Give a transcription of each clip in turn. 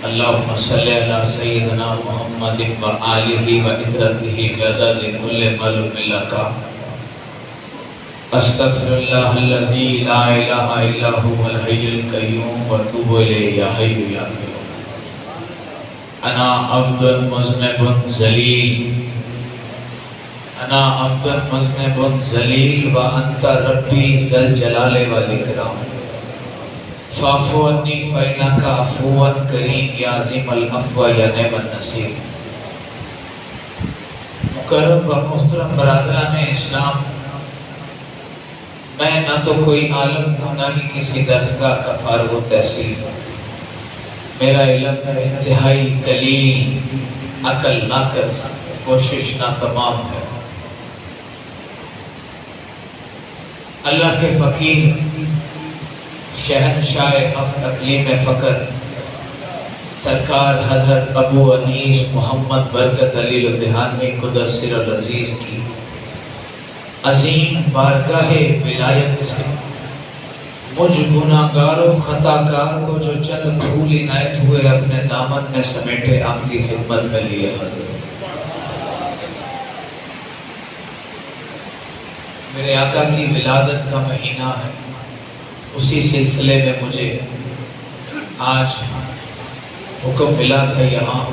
اللهم صل على سيدنا محمد وآله وإطرته بعدد كل قلب لك استغفر الله الذي لا إله إلا هو الحي القيوم وأتوب إليه يا حي يا قيوم أنا عبد مذنب ذليل أنا عبد مذنب ذليل وأنت ربي ذا الجلال والإكرام فاعف عني فإنك عفو کریم یا عظیم العفو یا نعم النصیر۔ مکرم و محترم برادران اسلام، میں نہ تو کوئی عالم ہوں نہ ہی کسی درسگاہ کا فارغ التحصیل ہوں۔ میرا علم انتہائی قلیل، عقل ناقص، کوشش ناتمام ہے۔ اللہ کے فقیر شہنشاہ اقلیم فقر سرکار حضرت ابو انیس محمد برکت علی لدھیانوی قدس سر العزیز کی عظیم بارگاہ ولایت سے مجھ گناہگار و خطاکار کو جو چند پھول عنایت ہوئے اپنے دامن میں سمیٹے آپ کی خدمت میں لیے حضرت۔ میرے آقا کی ولادت کا مہینہ ہے، اسی سلسلے میں مجھے آج حکم ملا تھا یہاں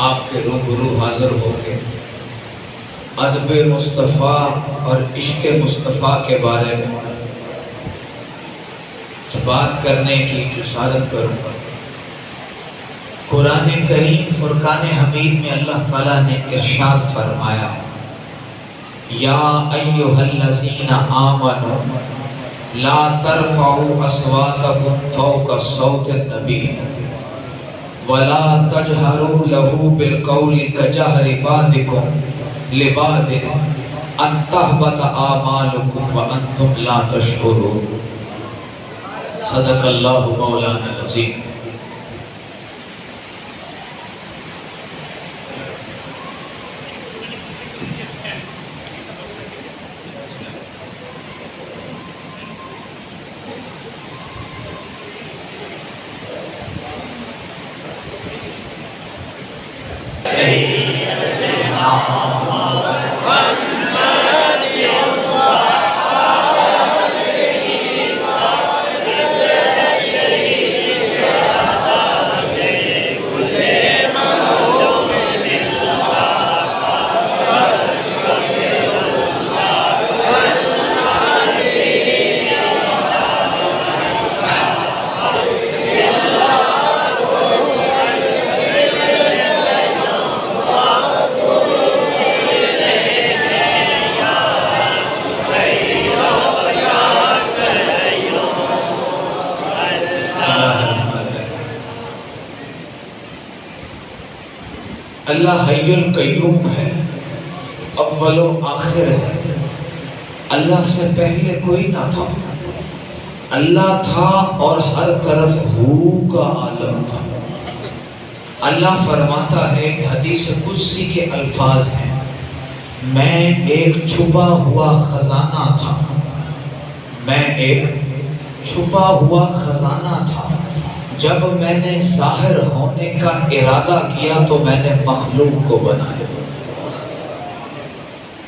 آپ کے روبرو حاضر ہو کے ادب مصطفیٰ اور عشق مصطفیٰ کے بارے میں بات کرنے کی جسارت کروں گا۔ قرآن کریم فرقان حمید میں اللہ تعالیٰ نے ارشاد فرمایا، یا ایھا الذین آمنوا لا ترفعوا اصواتکم فوق صوت النبی ولا تجہروا له بالقول كجهر بعضکم لبعض ان تحبط اعمالکم وانتم لا تشعرون۔ صدق اللہ مولانا العظیم۔ اللہ حی القیوم ہے، اول و آخر ہے۔ اللہ سے پہلے کوئی نہ تھا، اللہ تھا اور ہر طرف ہو کا عالم تھا۔ اللہ فرماتا ہے، حدیث قدسی کے الفاظ ہیں، میں ایک چھپا ہوا خزانہ تھا، میں ایک چھپا ہوا خزانہ تھا، جب میں نے ظاہر ہونے کا ارادہ کیا تو میں نے مخلوق کو بنایا۔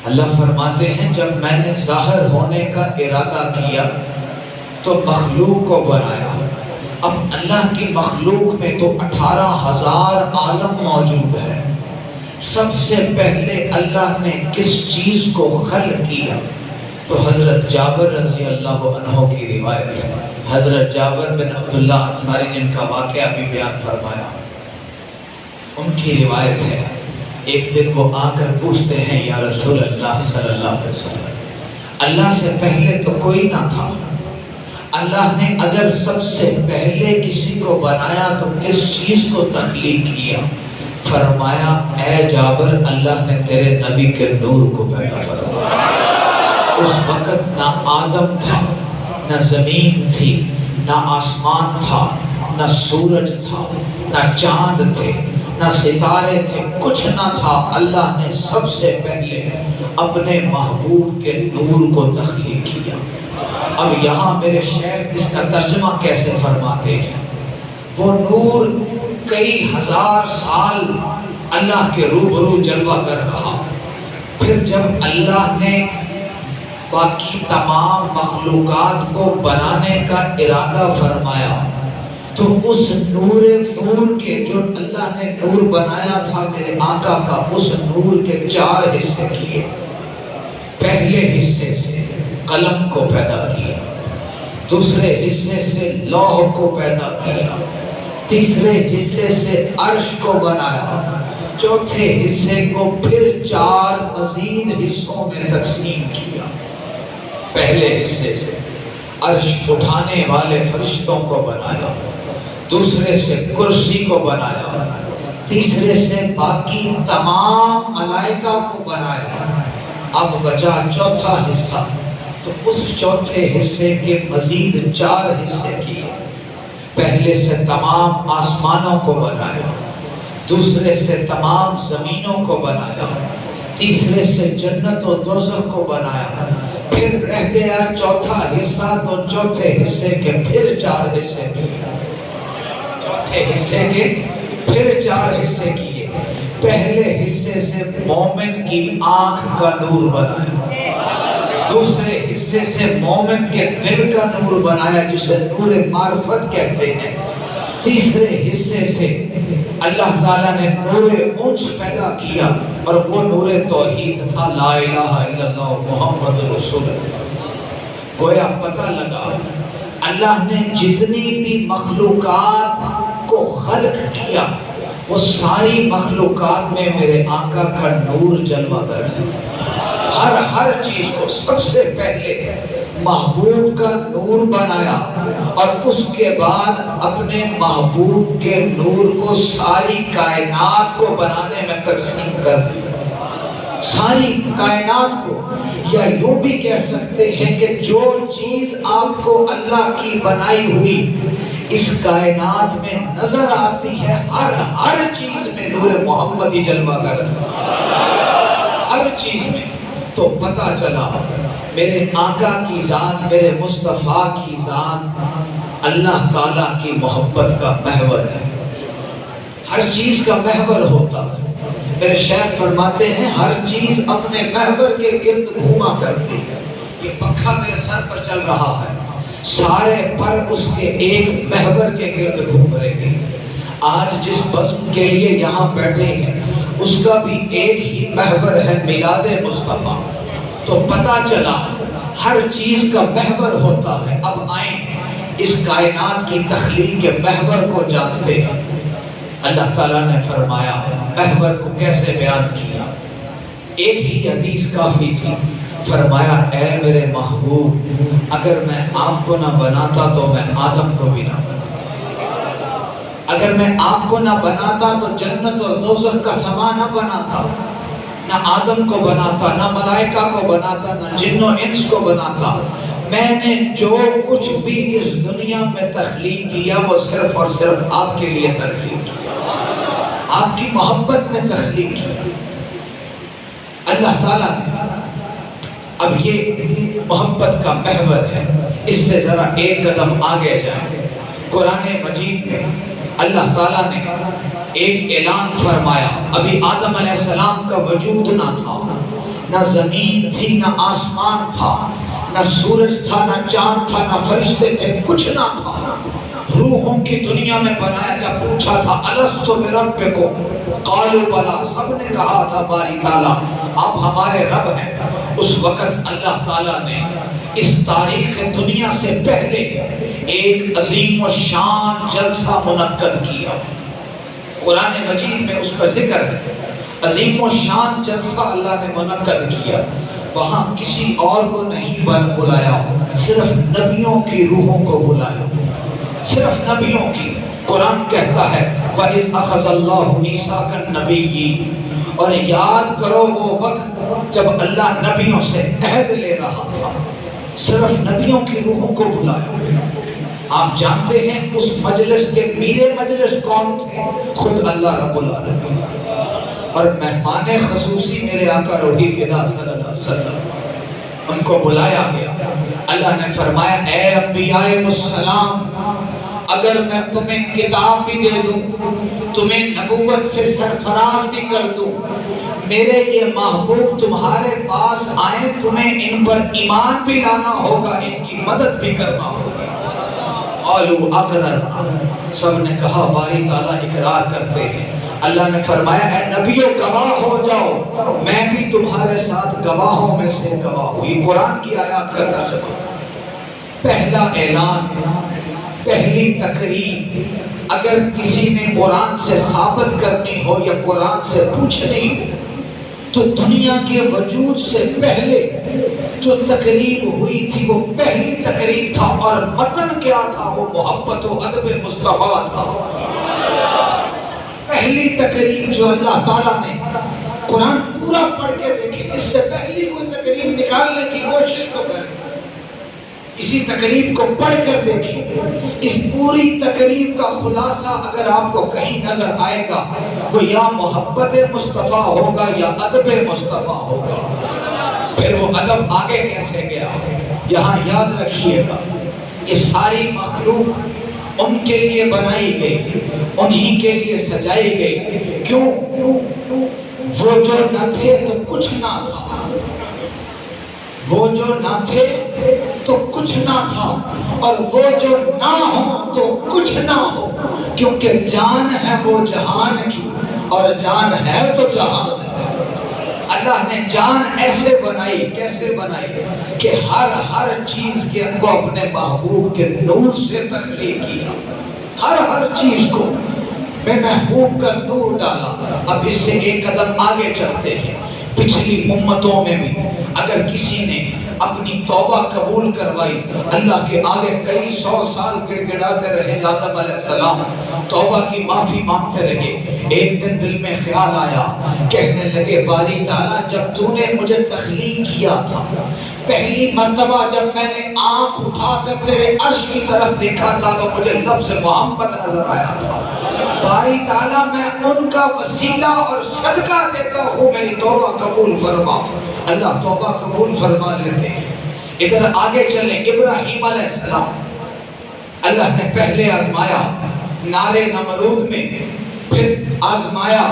اللہ فرماتے ہیں جب میں نے ظاہر ہونے کا ارادہ کیا تو مخلوق کو بنایا۔ اب اللہ کی مخلوق میں تو 18,000 عالم موجود ہے۔ سب سے پہلے اللہ نے کس چیز کو خلق کیا؟ تو حضرت جابر رضی اللہ عنہ کی روایت ہے، حضرت جابر بن عبداللہ انصاری جن کا واقعہ بھی بیان فرمایا، ان کی روایت ہے، ایک دن وہ آ کر پوچھتے ہیں، یا رسول اللہ صلی اللہ علیہ وسلم، اللہ سے پہلے تو کوئی نہ تھا، اللہ نے اگر سب سے پہلے کسی کو بنایا تو کس چیز کو تخلیق کیا؟ فرمایا، اے جابر، اللہ نے تیرے نبی کے نور کو پیدا فرمایا۔ اس وقت نہ آدم تھا، نہ زمین تھی، نہ آسمان تھا، نہ سورج تھا، نہ چاند تھے، نہ ستارے تھے، کچھ نہ تھا۔ اللہ نے سب سے پہلے اپنے محبوب کے نور کو تخلیق کیا۔ اب یہاں میرے شیخ اس کا ترجمہ کیسے فرماتے ہیں؟ وہ نور کئی ہزار سال اللہ کے روبرو جلوہ کر رہا. پھر جب اللہ نے باقی تمام مخلوقات کو بنانے کا ارادہ فرمایا تو اس نور کے جو اللہ نے نور بنایا تھا میرے آقا کا، اس نور کے 4 حصے کیے. پہلے حصے سے قلم کو پیدا کیا، دوسرے حصے سے لوح کو پیدا کیا، تیسرے حصے سے عرش کو بنایا، چوتھے حصے کو پھر 4 مزید حصوں میں تقسیم کیا. پہلے حصے سے عرش اٹھانے والے فرشتوں کو بنایا، دوسرے سے کرسی کو بنایا، تیسرے سے باقی تمام ملائکہ کو بنایا. اب بچا چوتھا حصہ، تو اس چوتھے حصے کے مزید 4 حصے کیے. پہلے سے تمام آسمانوں کو بنایا، دوسرے سے تمام زمینوں کو بنایا، تیسرے سے جنت و دوزخ کو بنایا. پھر رہ گیا چوتھا حصہ، تو چوتھے حصے کے پھر 4 حصے کیے. چوتھے حصے کے پھر 4 حصے کیے. پہلے حصے سے مومن کی آنکھ کا نور بنایا، دوسرے حصے سے مومن کے دل کا نور بنایا جسے نور معرفت کہتے ہیں. تیسرے حصے سے اللہ تعالیٰ نے نور انس پیدا کیا اور وہ نور توحید تھا، لا الہ الا اللہ محمد رسول اللہ. گویا پتہ لگا اللہ نے جتنی بھی مخلوقات کو خلق کیا وہ ساری مخلوقات میں میرے آقا کا نور جلوہ گر ہے. ہر چیز کو سب سے پہلے محبوب کا نور بنایا اور اس کے بعد اپنے محبوب کے نور کو ساری کائنات کو بنانے میں تقسیم کر دیا. ساری کائنات کو، یا یوں بھی کہہ سکتے ہیں کہ جو چیز آپ کو اللہ کی بنائی ہوئی اس کائنات میں نظر آتی ہے، ہر چیز میں نور محمدی جلوہ گر ہے. ہر چیز میں. تو پتہ چلا میرے آقا کی ذات، میرے مصطفیٰ کی ذات اللہ تعالیٰ کی محبت کا محور ہے. ہر چیز کا محور ہوتا ہے. میرے شیخ فرماتے ہیں ہر چیز اپنے محور کے گرد گھوما کرتی ہے. یہ پنکھا میرے سر پر چل رہا ہے، سارے پر اس کے ایک محور کے گرد گھوم رہے ہیں. آج جس بزم کے لیے یہاں بیٹھے ہیں اس کا بھی ایک ہی محور ہے، میلاد مصطفیٰ. تو پتہ چلا ہر چیز کا محور ہوتا ہے. اب آئیں اس کائنات کی تخلیق کے محور کو جانتے ہیں. اللہ تعالیٰ نے فرمایا محور کو کیسے بیان کیا. ایک ہی حدیث کافی تھی. فرمایا اے میرے محبوب، اگر میں آپ کو نہ بناتا تو میں آدم کو بھی نہ بناتا. اگر میں آپ کو نہ بناتا تو جنت اور دوزخ کا سما نہ بناتا، نہ آدم کو بناتا، نہ ملائکہ کو بناتا، نہ جن و انس کو بناتا. میں نے جو کچھ بھی اس دنیا میں تخلیق کیا وہ صرف اور صرف آپ کے لیے تخلیق کیا، آپ کی محبت میں تخلیق کیا اللہ تعالیٰ نے. اب یہ محبت کا محور ہے. اس سے ذرا ایک قدم آگے جائیں. قرآن مجید میں اللہ تعالیٰ نے ایک اعلان فرمایا. ابھی آدم علیہ السلام کا وجود نہ تھا، نہ زمین تھی، نہ آسمان تھا، نہ سورج تھا، نہ چاند تھا، نہ فرشتے تھے، کچھ نہ تھا. روحوں کی دنیا میں بنایا. جب پوچھا تھا الست بربکم قالوا بلی، سب نے کہا تھا باری تعالیٰ آپ ہمارے رب ہیں. اس وقت اللہ تعالیٰ نے اس تاریخ دنیا سے پہلے ایک عظیم و شان جلسہ منعقد کیا. قرآن مجید میں اس کا ذکر ہے. عظیم و شان جلسہ اللہ نے منعقد کیا. وہاں کسی اور کو نہیں بلایا، صرف نبیوں کی روحوں کو بلایا، صرف نبیوں کی. قرآن کہتا ہے وَإِذْ أَخَذَ اللَّهُ مِيثَاقَ النَّبِيِّينَ، اور یاد کرو وہ وقت جب اللہ نبیوں سے عہد لے رہا تھا. صرف نبیوں کی روحوں کو بلایا. آپ جانتے ہیں اس مجلس کے میرے مجلس کون تھے؟ خود اللہ رب العالمین. اور مہمان خصوصی میرے آقا روحی فدا صلی اللہ علیہ وسلم، ان کو بلایا گیا. اللہ نے فرمایا اے انبیاء السلام، اگر میں تمہیں کتاب بھی دے دوں، تمہیں نبوت سے سرفراز بھی کر دوں، میرے یہ محبوب تمہارے پاس آئیں، تمہیں ان پر ایمان بھی لانا ہوگا، ان کی مدد بھی کرنا ہوگا۔ قالوا اقرر، سب نے کہا باری تعالیٰ اقرار کرتے ہیں۔ اللہ نے فرمایا اے نبیو گواہ ہو جاؤ، میں بھی تمہارے ساتھ گواہوں میں سے گواہ ہوں۔ یہ قرآن کی آیات کا ترجمہ۔ پہلا اعلان، پہلی تقریر، اگر کسی نے قرآن سے ثابت کرنی ہو یا قرآن سے پوچھنی ہو تو دنیا کے وجود سے پہلے جو تقریب ہوئی تھی وہ پہلی تقریب تھا، اور متن کیا تھا؟ وہ محبت و ادب مصطفیٰ تھا۔ پہلی تقریب جو اللہ تعالیٰ نے، قرآن پورا پڑھ کے دیکھیں، اس سے پہلی کوئی تقریب نکالنے کی کوشش تو کریں، اسی تقریب کو پڑھ کر دیکھیں۔ اس پوری تقریب کا خلاصہ اگر آپ کو کہیں نظر آئے گا وہ یا محبت مصطفیٰ ہوگا یا ادب مصطفیٰ ہوگا۔ پھر وہ ادب آگے کیسے گیا؟ یہاں یاد رکھیے گا، یہ ساری مخلوق ان کے لیے بنائی گئی، انہی کے لیے سجائی گئی۔ کیوں؟ وہ جو نہ تھے تو کچھ نہ تھا، وہ جو نہ تھے تو کچھ نہ تھا، اور وہ جو نہ ہو تو کچھ نہ ہو، کیونکہ جان ہے وہ جہان کی، اور جان ہے تو جہان ہے۔ اللہ نے جان ایسے بنائی، کیسے بنائی کہ ہر چیز کے کو اپنے محبوب کے نور سے تخلیق کیا، ہر چیز کو میں محبوب کا نور ڈالا۔ اب اس سے ایک قدم آگے چلتے ہیں، پچھلی امتوں میں بھی اگر کسی نے اپنی توبہ قبول کروائی، اللہ کے آگے کئی سو سال گڑ گڑاتے رہے، آدم علیہ السلام توبہ کی معافی مانگتے رہے، ایک دن دل میں خیال آیا، کہنے لگے باری تعالیٰ جب تو نے مجھے تخلیق کیا تھا، پہلی مرتبہ جب میں نے آنکھ اٹھا کر تیرے عرش کی طرف دیکھا تھا تو مجھے لفظ محمد نظر آیا تھا، باری تعالیٰ میں ان کا وسیلہ اور صدقہ دیتا ہوں، میری توبہ قبول فرما۔ اللہ توبہ قبول فرما لیتے ہیں۔ ادھر آگے چلیں، ابراہیم علیہ السلام اللہ نے پہلے آزمایا نارے نمرود میں، پھر آزمایا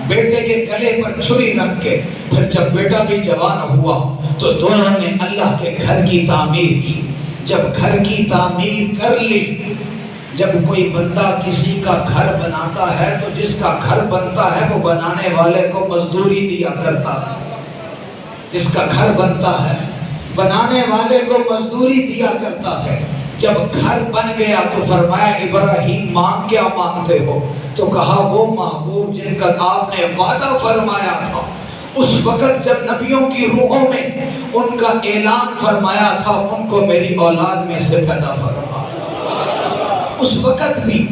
بیٹے کے گلے پر چھری رکھ کے، پھر جب بیٹا بھی جوان ہوا تو دونوں نے اللہ کے گھر کی تعمیر کی۔ جب گھر کی تعمیر کر لی، جب کوئی بندہ کسی کا گھر بناتا ہے تو جس کا گھر بنتا ہے وہ بنانے والے کو مزدوری دیا کرتا ہے، جس کا گھر بنتا ہے بنانے والے کو مزدوری دیا کرتا ہے۔ جب گھر بن گیا تو فرمایا ابراہیم مانگ کیا مانگتے ہو؟ تو کہا وہ محبوب جن کا آپ نے وعدہ فرمایا تھا، اس وقت جب نبیوں کی روحوں میں ان کا اعلان فرمایا تھا ان کو میری اولاد میں سے پیدا فرما۔ اس وقت بھی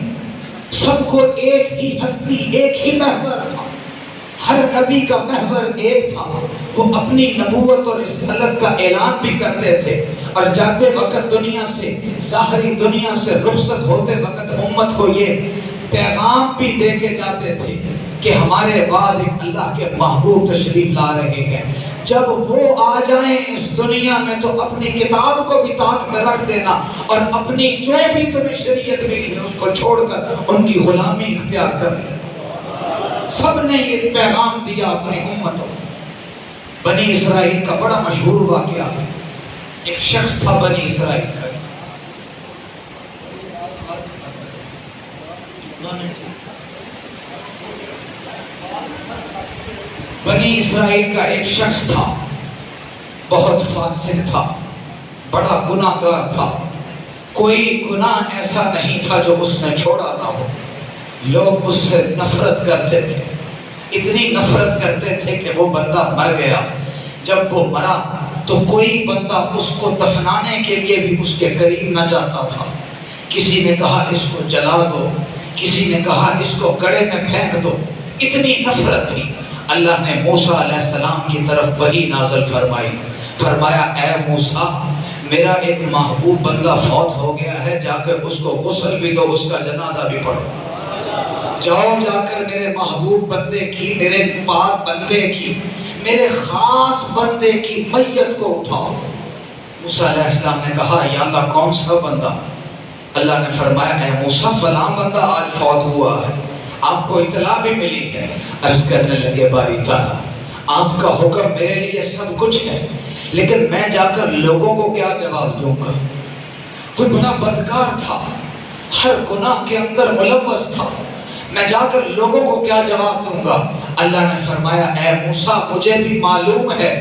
سب کو ایک ہی ہستی، ایک ہی محور تھا، ہر نبی کا محور ایک تھا، وہ اپنی نبوت اور رسالت کا اعلان بھی کرتے تھے، اور جاتے وقت دنیا سے، ظاہری دنیا سے رخصت ہوتے وقت امت کو یہ پیغام بھی دے کے جاتے تھے کہ ہمارے بعد ایک اللہ کے محبوب تشریف لا رہے ہیں، جب وہ آ جائیں اس دنیا میں تو اپنی کتاب کو بھی تاک میں رکھ دینا، اور اپنی جو بھی تمہیں شریعت ملی ہے اس کو چھوڑ کر ان کی غلامی اختیار کر لی۔ سب نے یہ پیغام دیا اپنی امتوں۔ بنی اسرائیل کا بڑا مشہور واقعہ ہے، ایک شخص تھا بنی اسرائیل کا، بنی اسرائیل کا ایک شخص تھا، بہت فاسق تھا، بڑا گناہ گار تھا، کوئی گناہ ایسا نہیں تھا جو اس نے چھوڑا نہ ہو۔ لوگ اس سے نفرت کرتے تھے، اتنی نفرت کرتے تھے کہ وہ بندہ مر گیا۔ جب وہ مرا تو کوئی بندہ اس کو دفنانے کے لیے بھی اس کے قریب نہ جاتا تھا۔ کسی نے کہا اس کو جلا دو، کسی نے کہا اس کو گڑھے میں پھینک دو، اتنی نفرت تھی۔ اللہ نے موسیٰ علیہ السلام کی طرف وحی نازل فرمائی، فرمایا اے موسیٰ میرا ایک محبوب بندہ فوت ہو گیا ہے، جا کر اس کو غسل بھی دو، اس کا جنازہ بھی پڑھو، جاؤ جا کر میرے محبوب بندے کی، میرے پاک بندے کی، میرے خاص بندے کی میت کو اٹھاؤ۔ موسیٰ علیہ السلام نے کہا یا اللہ کون سا بندہ؟ اللہ نے فرمایا اے موسیٰ فلاں بندہ آج فوت ہوا ہے، آپ کو اطلاع بھی ملی ہے۔ عرض کرنے لگے باری تعالیٰ آپ کا حکم میرے لیے سب کچھ ہے، لیکن میں جا کر لوگوں کو کیا جواب دوں گا؟ کوئی بڑا بدکار تھا، ہر گناہ کے اندر ملوث تھا، میں جا کر لوگوں کو کیا جواب دوں گا؟ اللہ نے فرمایا اے موسیٰ مجھے بھی معلوم ہے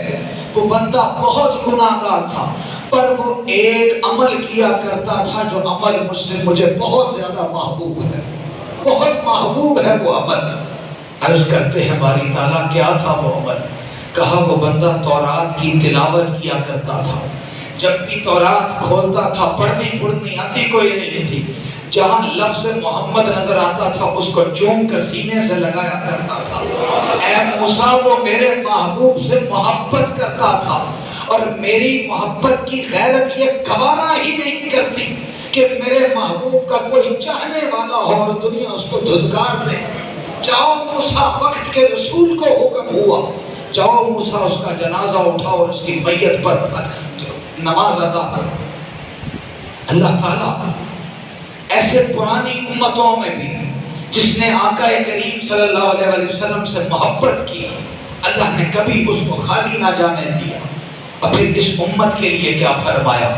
وہ بندہ بہت گناہگار تھا، پر وہ ایک عمل کیا کرتا تھا جو عمل مجھے بہت زیادہ محبوب ہے، بہت محبوب ہے وہ عمل۔ عرض کرتے ہیں باری تعالیٰ کیا تھا وہ عمل؟ کہا وہ بندہ تورات کی تلاوت کیا کرتا تھا، جب بھی تورات کھولتا تھا پڑھنی آتی کوئی نہیں تھی، جہاں لفظ محمد نظر آتا تھا اس کو چوم کر سینے سے لگایا کرتا تھا۔ اے موسیٰ وہ میرے محبوب سے محبت کرتا تھا، اور میری محبت کی غیرت یہ گوارا ہی نہیں کرتی کہ میرے محبوب کا کوئی چاہنے والا ہو اور دنیا اس کو دھدکار دے۔ جاؤ موسیٰ، وقت کے رسول کو حکم ہوا، جاؤ موسیٰ اس کا جنازہ اٹھاؤ اور اس کی میت پر نماز ادا کرو۔ اللہ تعالیٰ ایسے پرانی امتوں میں بھی جس نے آقا کریم صلی اللہ علیہ وسلم سے محبت کی، اللہ نے کبھی اس کو خالی نہ جانے دیا۔ اور پھر اس امت کے لیے کیا فرمایا؟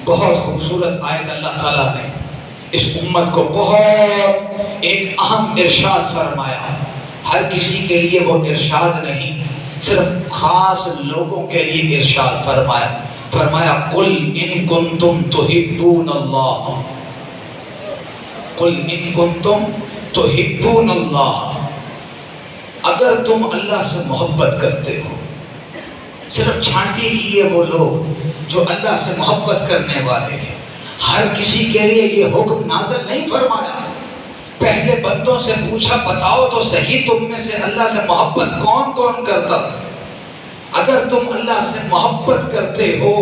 بہت خوبصورت آیت اللہ تعالیٰ نے اس امت کو بہت ایک اہم ارشاد فرمایا۔ ہر کسی کے لیے وہ ارشاد نہیں، صرف خاص لوگوں کے لیے ارشاد فرمایا قل ان کنتم تحبون اللہ، قل ان کنتم تحبون اللہ، اگر تم اللہ سے محبت کرتے ہو۔ صرف چھانٹی کیے وہ لوگ جو اللہ سے محبت کرنے والے ہیں، ہر کسی کے لیے یہ حکم نازل نہیں فرمایا۔ پہلے بندوں سے پوچھا بتاؤ تو صحیح تم میں سے اللہ سے محبت کون کون کرتا؟ اگر تم اللہ سے محبت کرتے ہو،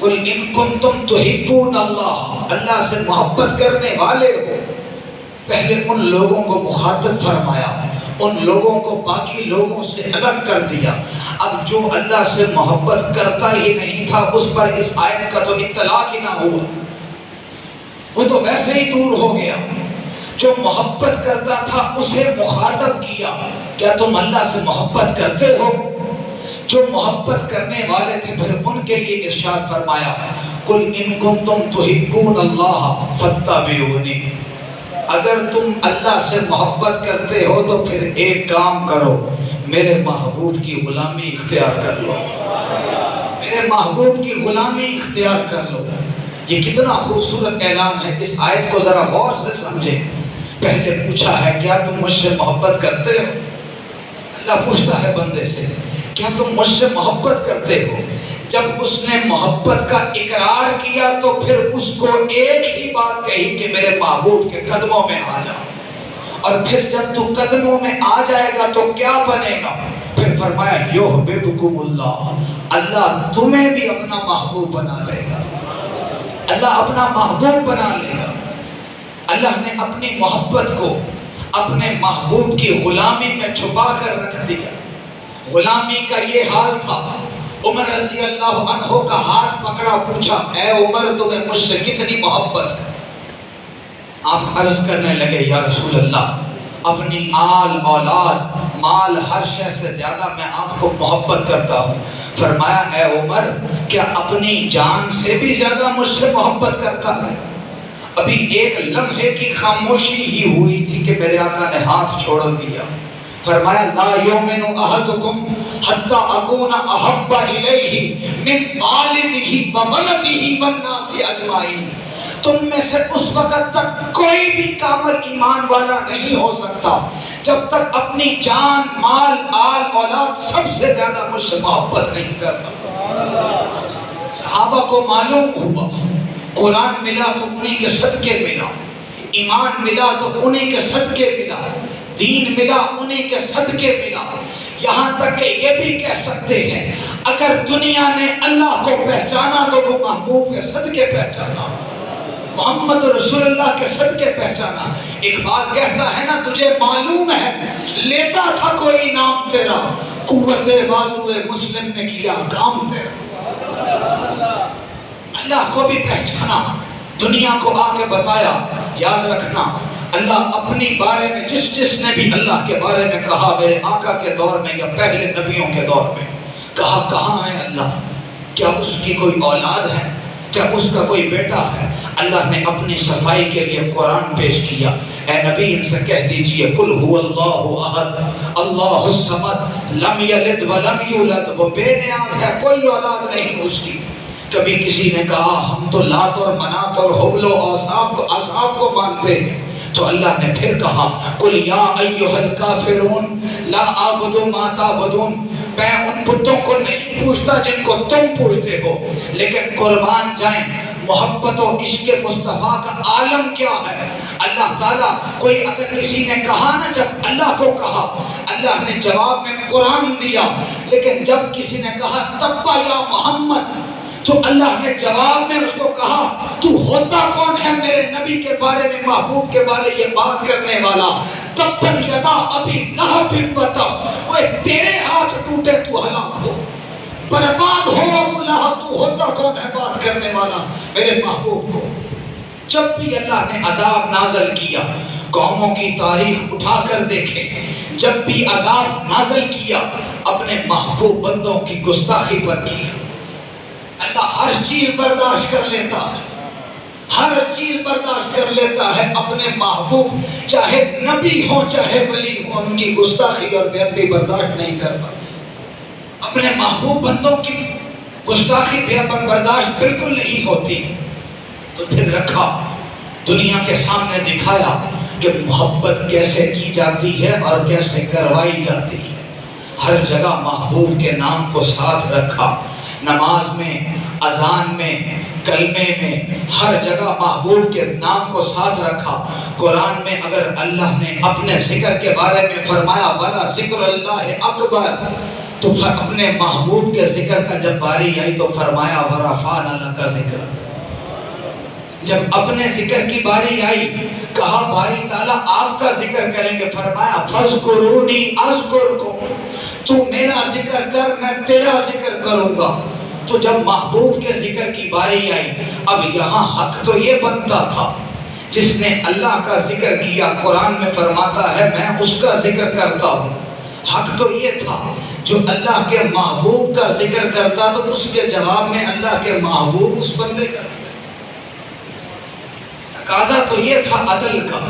قل ان کنتم تحبون اللہ، اللہ سے محبت کرنے والے ہو، پہلے ان لوگوں کو مخاطب فرمایا، ان لوگوں کو باقی لوگوں سے الگ کر دیا۔ اب جو اللہ سے محبت کرتا ہی نہیں تھا اس پر اس آیت کا تو اطلاق ہی نہ ہوا، وہ تو ویسے ہی دور ہو گیا۔ جو محبت کرتا تھا اسے مخاطب کیا، کیا تم اللہ سے محبت کرتے ہو؟ جو محبت کرنے والے تھے پھر ان کے لیے ارشاد فرمایا قل ان کنتم تحبون اللہ فاتبعونی، اگر تم اللہ سے محبت کرتے ہو تو پھر ایک کام کرو، میرے محبوب کی غلامی اختیار کر لو، میرے محبوب کی غلامی اختیار کر لو۔ یہ کتنا خوبصورت اعلان ہے، اس آیت کو ذرا غور سے سمجھے۔ پہلے پوچھا ہے کیا تم مجھ سے محبت کرتے ہو؟ اللہ پوچھتا ہے بندے سے کیا تم مجھ سے محبت کرتے ہو؟ جب اس نے محبت کا اقرار کیا تو پھر اس کو ایک ہی بات کہی کہ میرے محبوب کے قدموں میں آ جا، اور پھر جب تو قدموں میں آ جائے گا تو کیا بنے گا؟ پھر فرمایا یحببکم اللہ، اللہ تمہیں بھی اپنا محبوب بنا لے گا، اللہ اپنا محبوب بنا لے گا۔ اللہ نے اپنی محبت کو اپنے محبوب کی غلامی میں چھپا کر رکھ دیا۔ غلامی کا یہ حال تھا، عمر رضی اللہ عنہ کا ہاتھ پکڑا، پوچھا اے عمر تمہیں مجھ سے کتنی محبت ہے؟ آپ عرض کرنے لگے یا رسول اللہ اپنی آل اولاد مال ہر شے سے زیادہ میں آپ کو محبت کرتا ہوں۔ فرمایا اے عمر کیا اپنی جان سے بھی زیادہ مجھ سے محبت کرتا ہے؟ ابھی ایک لمحے کی خاموشی ہی ہوئی تھی کہ میرے آقا نے ہاتھ چھوڑ دیا۔ فرمایا لا یؤمن احدکم حتی اکون احب الیہ من والدہ وولدہ والناس اجمعین، تم میں سے اس وقت تک کوئی بھی کامل ایمان والا نہیں ہو سکتا جب تک اپنی جان مال آل اولاد سب سے زیادہ مجھ سے محبت نہیں کرتا۔ صحابہ کو معلوم ہوا قرآن ملا تو انہی کے صدقے ملا، ایمان ملا تو انہی کے صدقے ملا، دین ملا انہی کے صدقے ملا، یہاں تک کہ یہ بھی کہہ سکتے ہیں اگر دنیا نے اللہ کو پہچانا تو وہ محبوب کے صدقے پہچانا، محمد رسول اللہ کے صدقے پہچانا۔ اقبال کہتا ہے نا تجھے معلوم ہے لیتا تھا کوئی نام تیرا، قوت بازو مسلم نے کیا کام تیرا۔ اللہ کو بھی پہچانا، دنیا کو آ کے بتایا۔ یاد رکھنا اللہ اپنی بارے میں جس نے بھی اللہ کے بارے میں کہا، میرے آقا کے دور میں یا پہلے نبیوں کے دور میں کہا، کہاں ہے اللہ؟ کیا اس کی کوئی اولاد ہے؟ کیا اس کا کوئی بیٹا ہے؟ اللہ نے اپنی صفائی کے لیے قرآن پیش کیا۔ اے نبی ان سے کہہ دیجئے قل هو اللہ احد اللہ الصمد لم یلد ولم یولد، وہ بے نیاز ہے، کوئی اولاد نہیں اس کی۔ کبھی کسی نے کہا ہم تو لات اور منات اور حبل و اصحاب کو مانتے ہیں، تو اللہ نے پھر کہا قل یا ایھا الکافرون لا اعبد ما تعبدون، میں ان بتوں کو نہیں پوچھتا جن کو تم پوچھتے ہو، لیکن قربان جائیں محبت و عشق مصطفیٰ کا عالم کیا ہے۔ اللہ تعالیٰ کوئی اگر کسی نے کہا نا، جب اللہ کو کہا اللہ نے جواب میں قرآن دیا، لیکن جب کسی نے کہا تبا یا محمد، تو اللہ نے جواب میں اس کو کہا تو ہوتا کون ہے میرے نبی کے بارے میں، محبوب کے بارے یہ بات کرنے والا؟ تبت یدا ابی لہب و تب، اوے تیرے ہاتھ ٹوٹے تو ہلاک ہو، برباد ہو ابو لہب، تو ہوتا کون ہے بات کرنے والا میرے محبوب کو؟ جب بھی اللہ نے عذاب نازل کیا، قوموں کی تاریخ اٹھا کر دیکھیں، جب بھی عذاب نازل کیا اپنے محبوب بندوں کی گستاخی پر کیا۔ اللہ ہر چیز برداشت کر لیتا ہے، ہر چیز برداشت کر لیتا ہے، اپنے محبوب چاہے نبی ہوں چاہے ولی ہوں، ان کی گستاخی اور بے ادبی برداشت نہیں کر پاتا۔ اپنے محبوب بندوں کی گستاخی بے ادبی برداشت بالکل نہیں ہوتی، تو پھر رکھا دنیا کے سامنے دکھایا کہ محبت کیسے کی جاتی ہے اور کیسے کروائی جاتی ہے۔ ہر جگہ محبوب کے نام کو ساتھ رکھا، نماز میں، اذان میں، کلمے میں، ہر جگہ محبوب کے نام کو ساتھ رکھا۔ قرآن میں اگر اللہ نے اپنے ذکر کے بارے میں فرمایا وَلَا ذِكْرُ اللَّهِ أَكْبَرُ، تو اپنے محبوب کے ذکر کا جب باری آئی تو فرمایا وَرَفَعْنَا لَكَ ذِكْرَكَ۔ جب اپنے ذکر کی باری آئی کہا باری تعالیٰ آپ کا ذکر کریں گے، فرمایا فَاذْكُرُونِي أَذْكُرْكُمْ، تو میرا ذکر کر میں تیرا ذکر کروں گا۔ تو جب محبوب کے ذکر کی باری آئی، اب یہاں حق تو یہ بنتا تھا جس نے اللہ کا ذکر کیا، قرآن میں فرماتا ہے میں اس کا ذکر کرتا ہوں۔ حق تو یہ تھا جو اللہ کے محبوب کا ذکر کرتا تو اس کے جواب میں اللہ کے محبوب اس بندے کا تقاضا تو یہ تھا عدل کا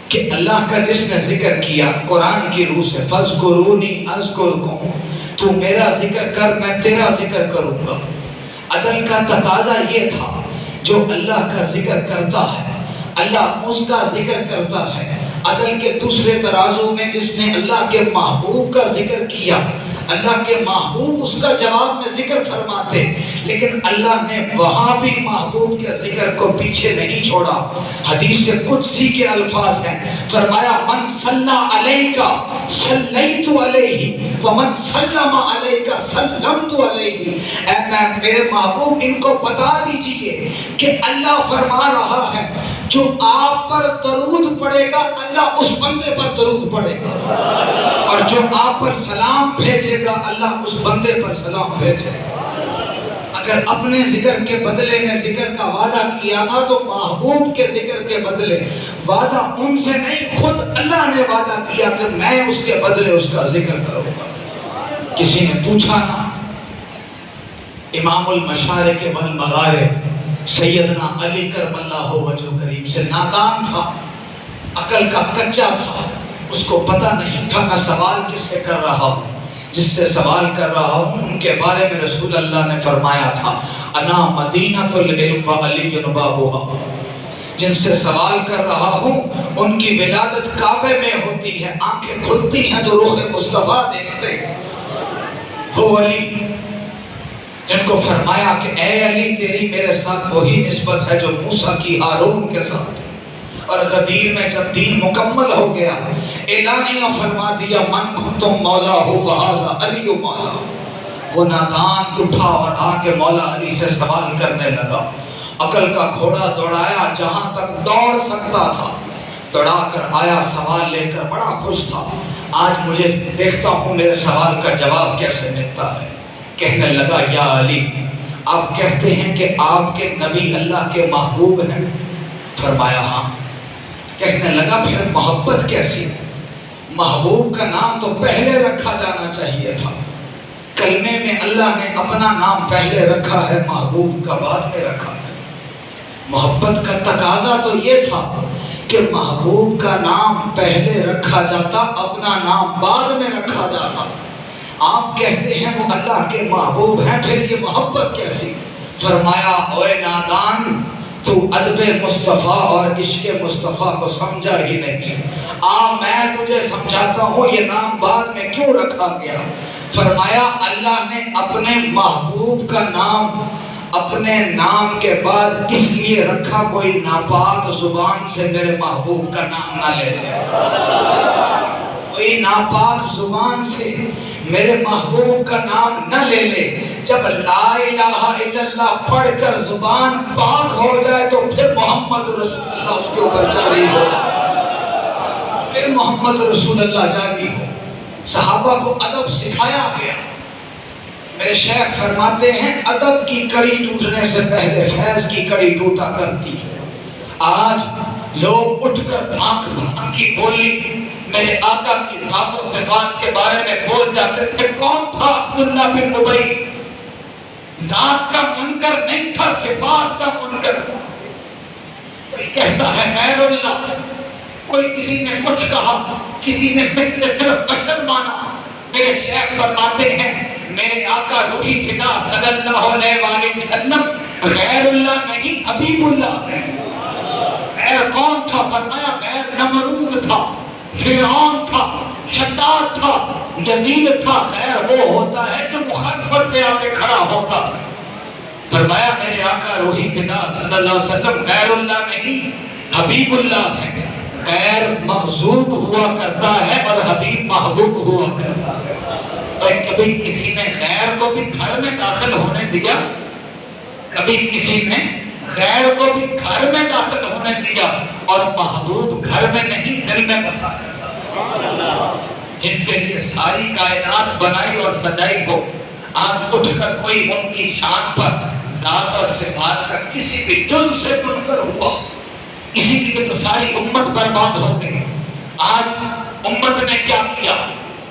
کہ اللہ کا جس نے ذکر کیا قرآن کی روح سے فَاذْكُرُونِي أَذْكُرْكُمْ، تو میرا ذکر کر میں تیرا ذکر کروں گا۔ عدل کا تقاضا یہ تھا جو اللہ کا ذکر کرتا ہے اللہ اس کا ذکر کرتا ہے۔ عدل کے دوسرے ترازو میں جس نے اللہ کے محبوب کا ذکر کیا، اللہ کے محبوب اس کا جواب میں ذکر فرماتے، لیکن اللہ نے وہاں بھی محبوب کے ذکر کو پیچھے نہیں چھوڑا۔ حدیث قدسی کے الفاظ ہیں، فرمایا من صلی علیک صلیت علیہ ومن سلم علیک سلمت علیہ۔ اے میرے محبوب ان کو بتا دیجئے کہ اللہ فرما رہا ہے جو آپ پر درود پڑے گا اللہ اس بندے پر درود پڑے گا، اور جو آپ پر سلام بھیجے گا اللہ اس بندے پر سلام بھیجے گا۔ اگر اپنے ذکر کے بدلے میں ذکر کا وعدہ کیا تھا تو محبوب کے ذکر کے بدلے وعدہ ان سے نہیں، خود اللہ نے وعدہ کیا کہ میں اس کے بدلے اس کا ذکر کروں گا۔ کسی نے پوچھا نا، امام المشارق والمغارب سیدنا علی کرم اللہ وجہ کریم سے نادان تھا، عقل کا کچا تھا، اس کو پتہ نہیں تھا میں سوال کس سے کر رہا ہوں۔ جس سے سوال کر رہا ہوں ان کے بارے میں رسول اللہ نے فرمایا تھا انا مدینۃ العلم و علی بابها۔ جن سے سوال کر رہا ہوں ان کی ولادت کعبے میں ہوتی ہے، آنکھیں کھلتی ہیں تو رخ مصطفیٰ دیکھتے ہیں۔ وہ علی جن کو فرمایا کہ اے علی تیری میرے ساتھ وہی نسبت ہے جو موسیٰ کی ہارون کے ساتھ، اور غدیر میں جب دین مکمل ہو گیا اعلانیہ فرما دیا من کنتم مولا ہو فہذا علی مولا۔ وہ نادان اٹھا اور آ کے مولا علی سے سوال کرنے لگا، عقل کا گھوڑا دوڑایا جہاں تک دوڑ سکتا تھا، دوڑا کر آیا سوال لے کر بڑا خوش تھا، آج مجھے دیکھتا ہوں میرے سوال کا جواب کیسے ملتا ہے۔ کہنے لگا یا علی آپ کہتے ہیں کہ آپ کے نبی اللہ کے محبوب ہیں؟ فرمایا ہاں۔ کہنے لگا پھر محبت کیسی؟ محبوب کا نام تو پہلے رکھا جانا چاہیے تھا، کلمے میں اللہ نے اپنا نام پہلے رکھا ہے، محبوب کا بعد میں رکھا ہے۔ محبت کا تقاضا تو یہ تھا کہ محبوب کا نام پہلے رکھا جاتا، اپنا نام بعد میں رکھا جاتا۔ آپ کہتے ہیں وہ اللہ کے محبوب ہیں، پھر یہ محبت کیسی؟ فرمایا اوے نادان، تو ادب مصطفیٰ اور عشق مصطفیٰ کو سمجھا ہی نہیں۔ میں تجھے سمجھاتا ہوں یہ نام بعد میں کیوں رکھا گیا۔ فرمایا اللہ نے اپنے محبوب کا نام اپنے نام کے بعد اس لیے رکھا کوئی ناپاک زبان سے میرے محبوب کا نام نہ لے لے، کوئی ناپاک زبان سے میرے محبوب کا نام نہ لے لے۔ جب لا الہ الا اللہ پڑھ کر زبان پاک ہو جائے تو پھر محمد رسول اللہ اس کے اوپر جاری ہو، پھر محمد رسول اللہ جاری ہو۔ صحابہ کو ادب سکھایا گیا۔ میرے شیخ فرماتے ہیں ادب کی کڑی ٹوٹنے سے پہلے فیض کی کڑی ٹوٹا کرتی ہے۔ آج لوگ اٹھ کر بھانک کی بولی میرے آقا کی ذات و صفات کے بارے میں بول جاتے تھے۔ کون تھا عبداللہ بن ابی؟ ذات کا منکر نہیں تھا، صفات کا منکر تھا۔ کوئی کہتا ہے غیر اللہ، کوئی کسی نے کچھ کہا، کسی نے مثل صرف بشر مانا۔ میرے شیخ فرماتے ہیں میرے آقا روحی فدا صلی اللہ علیہ وآلہ وسلم غیر اللہ نہیں، حبیب اللہ ہے۔ غیر کون تھا؟ فرمایا غیر نمرود تھا، فرعون تھا، شداد تھا، یزید تھا۔ غیر وہ ہوتا ہے جو مخالفت پہ آ کے کھڑا ہوتا ہے۔ فرمایا میرے آقا روحی فدا صلی اللہ علیہ وسلم غیر اللہ نہیں، حبیب اللہ ہے۔ غیر مغضوب ہوا کرتا ہے اور حبیب محبوب ہوا کرتا ہے۔ اور کبھی کسی نے غیر کو بھی گھر میں داخل ہونے دیا؟ کبھی کسی نے غیر کو بھی گھر میں داخل ہونے دیا؟ اور محبوب گھر میں نہیں، دل میں بسا ہے۔ جن کے لیے ساری کائنات بنائی اور سجائی ہو، آج اٹھ کر کوئی ان کی شان پر ذات اور صفات کا کسی بھی جزء سے منکر ہوا، اسی لیے تو ساری امت برباد ہو گئی۔ آج امت نے کیا کیا؟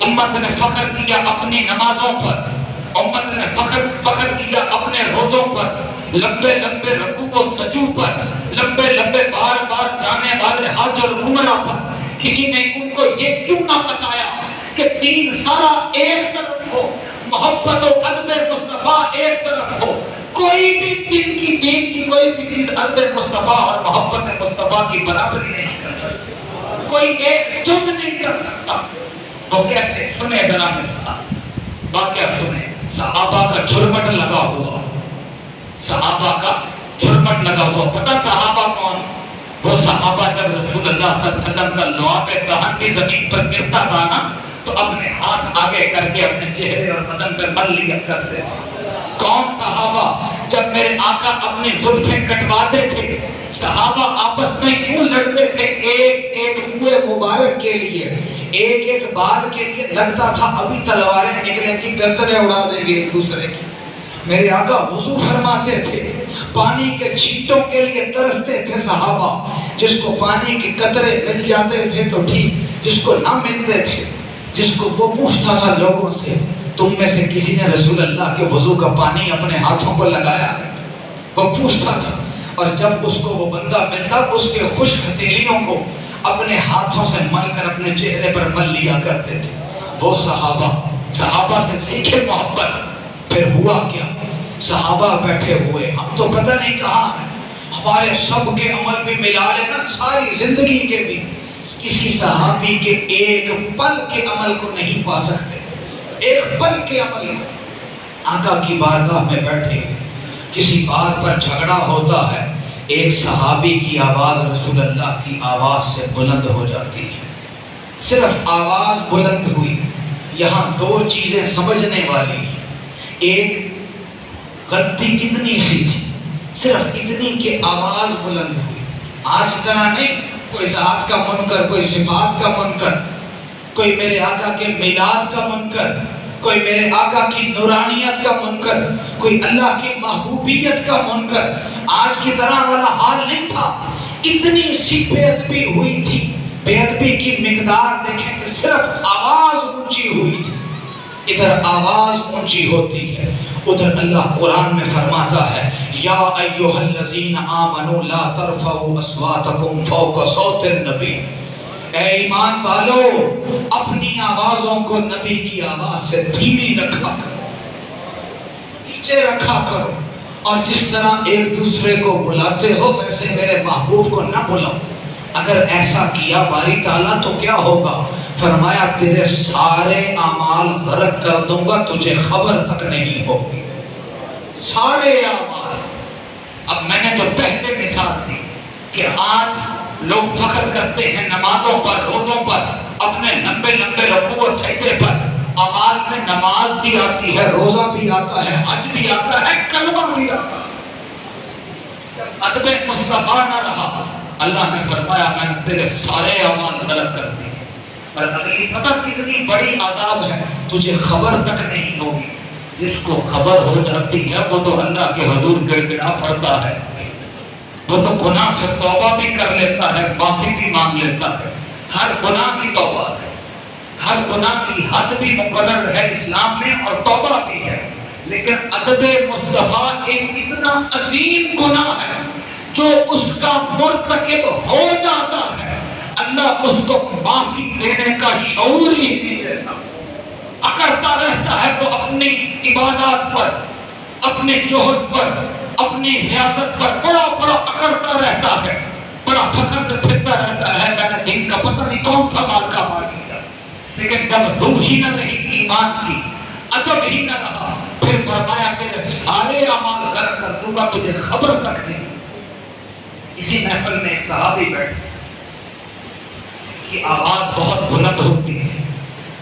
امت نے فخر کیا اپنی نمازوں پر، امت نے فخر کیا اپنے روزوں پر، لمبے لمبے رکوع و سجود پر، لمبے لمبے بار بار جانے والے حج اور عمرہ پر۔ کسی نے ان کو یہ کیوں نہ بتایا کہ دین سارا ایک طرف ہو، محبت و ادب مصطفیٰ ایک طرف ہو، کوئی بھی دین کی کوئی بھی چیز ادب مصطفیٰ اور محبت مصطفیٰ کی برابری نہیں کر سکتی، کوئی ایک جز نہیں کر سکتا۔ وہ کیسے؟ سنیں ذرا میرا واقعہ سنیں۔ صحابہ کا جھرمٹ لگا ہوا، صحابہ کا جھرمٹ لگا ہوا۔ پتہ صحابہ کون؟ وہ صحابہ جب رسول اللہ صلی اللہ علیہ وسلم کا لعاب دہن بھی زمین پر گرتا تھا نا، تو اپنے ہاتھ آگے کر کے اپنے چہرے اور بدن پہ مل لیا کرتے تھے۔ کون صحابہ؟ جب میرے آقا اپنی زلفیں کٹواتے تھے، صحابہ آپس میں کیوں لڑتے تھے؟ ایک ایک منہ مبارک کے لیے، ایک ایک بال کے لیے لگتا تھا ابھی تلواریں نکلیں گی، گردنیں اڑا دیں گے ایک دوسرے کی۔ میرے آقا وضو فرماتے تھے، پانی کے چھینٹوں کے لیے ترستے تھے صحابہ۔ جس کو پانی کے قطرے مل جاتے تھے تو ٹھیک، جس کو نہ ملتے تھے، جس کو وہ پوچھتا تھا لوگوں سے تم میں سے کسی نے رسول اللہ کے وضو کا پانی اپنے ہاتھوں پر لگایا؟ وہ پوچھتا تھا، اور جب اس کو وہ بندہ ملتا اس کے خوش ہتھیلیوں کو اپنے ہاتھوں سے مل کر اپنے چہرے پر مل لیا کرتے تھے۔ وہ صحابہ سے سیکھے محبت۔ پھر ہوا کیا؟ صحابہ بیٹھے ہوئے، ہم تو پتہ نہیں کہاں ہیں، ہمارے سب کے عمل بھی ملا لینا، ساری زندگی کے بھی کسی صحابی کے ایک پل کے عمل کو نہیں پا سکتے، ایک پل کے عمل کو۔ آقا کی بارگاہ میں بیٹھے، کسی بات پر جھگڑا ہوتا ہے، ایک صحابی کی آواز رسول اللہ کی آواز سے بلند ہو جاتی ہے۔ صرف آواز بلند ہوئی، یہاں دو چیزیں سمجھنے والی ہیں۔ ایک غلطی کتنی سی تھی، صرف اتنی کہ آواز بلند ہوئی۔ آج طرح نہیں، کوئی ذات کا منکر، کوئی صفات کا منکر، کوئی میرے آقا کے میلاد کا منکر، کوئی میرے آقا کی نورانیت کا منکر، کوئی اللہ کی محبوبیت کا منکر۔ آج کی طرح والا حال نہیں تھا، اتنی سی بے ادبی ہوئی تھی۔ بے ادبی کی مقدار دیکھیں کہ صرف آواز اونچی ہوئی تھی۔ ادھر آواز اونچی ہوتی ہے، ادھر اللہ قرآن میں فرماتا ہے یا ایھا الذین آمنوا لا ترفعوا اصواتکم فوق صوت النبی، اے ایمان والو اپنی آوازوں کو نبی کی آواز سے دھیمی رکھا کرو، نیچے رکھا کرو، اور جس طرح ایک دوسرے کو بلاتے ہو ویسے میرے محبوب کو نہ بلاؤ۔ اگر ایسا کیا باری تعالیٰ تو کیا ہوگا؟ فرمایا تیرے سارے اعمال غرق کر دوں گا، تجھے خبر تک نہیں ہوگی، سارے اعمال۔ اب میں نے جو پہلے مثال دی کہ آج لوگ فخر کرتے ہیں نمازوں پر، روزوں پر، اپنے لمبے لمبے رکوع اور سجدے پر، اعمال میں نماز بھی آتی ہے، روزہ بھی آتا ہے، حج بھی آتا ہے، کلمہ بھی آتا ہے۔ ادب مصطفیٰ نہ رہا، اللہ نے فرمایا میں نے تیرے سارے اعمال غلط کر دیے، اور اگلی پتہ کتنی بڑی عذاب ہے، تجھے خبر تک نہیں ہوگی۔ جس کو خبر ہو جاتی ہے وہ تو اللہ کے حضور گڑ گڑا پڑتا ہے، وہ تو گناہ سے توبہ بھی کر لیتا ہے، معافی بھی مانگ لیتا ہے۔ ہر گناہ کی توبہ ہے، ہر گناہ کی حد بھی مقرر ہے اسلام میں اور توبہ بھی ہے، لیکن ادب مصطفیٰ ایک اتنا عظیم گناہ ہے جو اس کا مرتکب ہو جاتا ہے اللہ اس کو معافی دینے کا شعور ہی نہیں دیتا، اکڑتا رہتا ہے وہ اپنی عبادات پر، اپنے جوہد پر، اپنی ریاضت پر بڑا اکڑتا رہتا ہے، بڑا فخر سے پھرتا رہتا ہے میں نے دین کا پتہ نہیں کون سا مال کما لیا، لیکن جب روح ہی نہ رہی ایمان کی، ادب ہی نہ رہا، پھر فرمایا تیرے سارے اعمال غرق کر دوں گا، تجھے خبر تک نہیں۔ اسی محفل میں ایک صحابی بیٹھے، ان کی آواز بہت بلند ہوتی ہے،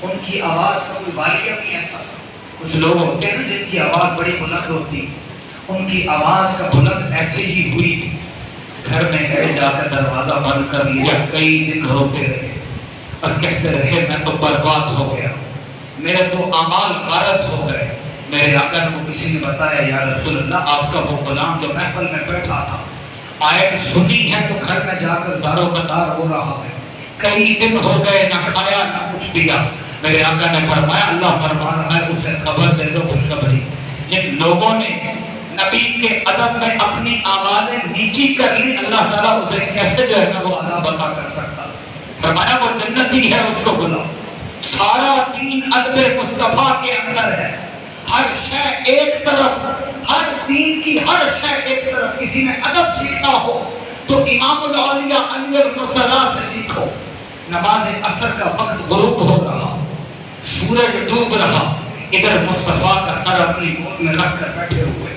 ان کی آواز کا کوئی واقعہ نہیں ایسا، کچھ لوگ ہوتے ہیں جن کی آواز بڑی بلند ہوتی ہے، ان کی آواز کا بلند ایسے ہی ہوئی تھی، گھر میں گئے جا کر دروازہ بند کر لیا، کئی دن روتے رہے اور کہتے رہے میں تو برباد ہو گیا، میرے تو اعمال غارت ہو گئے۔ میرے آقا کو کسی نے بتایا یا رسول اللہ آپ کا وہ غلام جو محفل میں بیٹھا تھا آیت سنی ہے تو گھر میں جا کر زار و بدار ہو رہا ہے، کئی دن ہو گئے نہ کھایا نہ کچھ پیا۔ میرے آقا نے فرمایا اللہ فرما رہا ہے اسے خبر دے دو خوشخبری، جن لوگوں نے نبی کے ادب میں اپنی آوازیں نیچی کر لی اللہ تعالیٰ اسے کیسے جو ہے نا وہ عذاب عطا کر سکتا۔ فرمایا وہ جنتی ہے اس کو بلاؤ۔ سارا دین ادب مصطفیٰ کے اندر ہے، ہر شے ایک طرف، ہر دین کی ہر شے ایک طرف۔ کسی نے ادب سیکھنا ہو تو امام الاولیاء علی المرتضیٰ سے سیکھو۔ نماز عصر کا وقت غروب ہو رہا، سورج ڈوب رہا، ادھر مصطفیٰ کا سر اپنی گود میں رکھ کر بیٹھے ہوئے،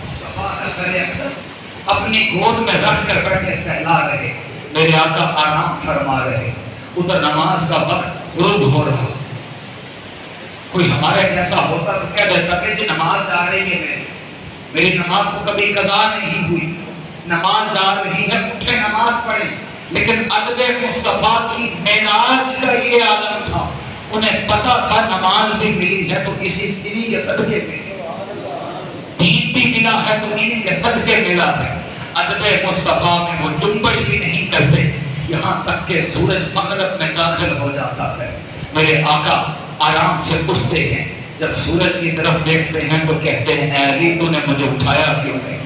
مصطفیٰ کا سر اقدس اپنی گود میں رکھ کر بیٹھے سہلا رہے، میرے آقا آرام فرما رہے، ادھر نماز کا وقت غروب ہو رہا۔ کوئی ہمارے جیسا ہوتا تو کہہ دیتا کہ جی نماز آ رہی ہے، میری نماز کو کبھی قضا نہیں ہوئی، نماز آ رہی ہے اٹھے نماز پڑھیں۔ لیکن ادب مصطفیٰ کی معراج کا یہ عالم تھا، انہیں پتا تھا نماز بھی ملی ہے تو کسی سری کے صدقے میں، دین بھی ملا ہے تو انہیں کے صدقے ملا ہے۔ ادب مصطفیٰ میں وہ جنبش بھی نہیں کرتے یہاں تک کہ سورج مغرب میں داخل ہو جاتا ہے۔ میرے آقا آرام سے اٹھتے ہیں، جب سورج کی طرف دیکھتے ہیں تو کہتے ہیں اے علی تو نے مجھے اٹھایا کیوں نہیں؟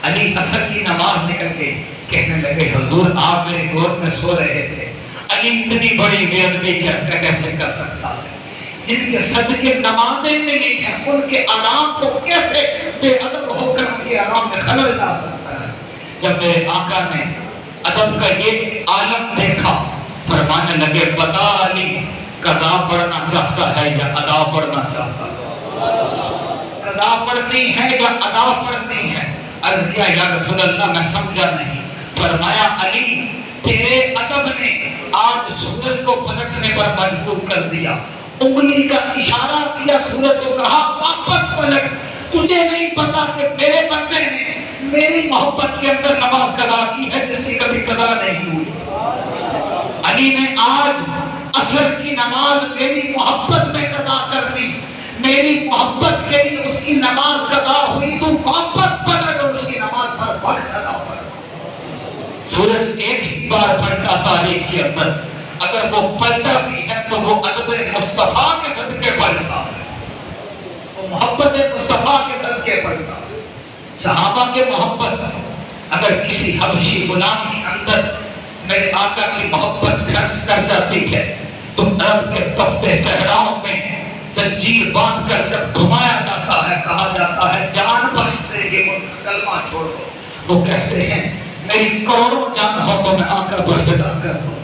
علی عصر کی نماز نکل کے کہنے لگے حضور آپ میرے گود میں سو رہے تھے۔ علی اتنی بڑی بے ادبی کیسے کر سکتا ہے؟ جن کے صدقے نمازیں ملی ہیں ان کے آرام کو کیسے بے ادب ہو کر ان کے آرام میں خلل لا سکتا ہے؟ جب میرے آقا نے ادب کا یہ عالم دیکھا فرمانے لگے بتا علی قضا پڑھنا چاہتا ہے یا ادا پڑھنا چاہتا ہے؟ قضا پڑھنی ہے یا ادا پڑھنی ہے؟ عرض کیا یا رسول اللہ میں سمجھا نہیں۔ فرمایا علی تیرے ادب نے آج سورج کو پلٹنے پر مجبور کر دیا، انگلی کا اشارہ کیا سورج کو، کہا واپس پلٹ، تجھے نہیں پتا کہ میرے بندے نے میری محبت کے اندر نماز قضا کی ہے جس کی کبھی قضا نہیں ہوئی۔ علی نے آج عصر کی نماز میری محبت میں ادا کر دی، میری محبت کے لیے اس کی نماز قضا ہوئی، تو واپس پلٹ اور اس کی نماز پر وقت ادا کر۔ سورج ایک ہی بار پلٹا تاریخ کے اندر، اگر وہ پلٹا بھی ہے تو وہ ادب مصطفیٰ کے صدقے پلٹا ہے، وہ محبت مصطفیٰ کے صدقے پلٹا۔ صحابہ کے محبت اگر کسی حبشی غلام کے اندر میرے آقا کی محبت خرچ کر جاتی ہے تو عرب کے تپتے صحراؤں میں زنجیر باندھ کر جب گھمایا جاتا ہے، کہا جاتا ہے جان بخشنے کے کلمہ چھوڑ دو، وہ کہتے ہیں میری کروڑوں جان ہو تو میں آقا پر فدا کر دوں۔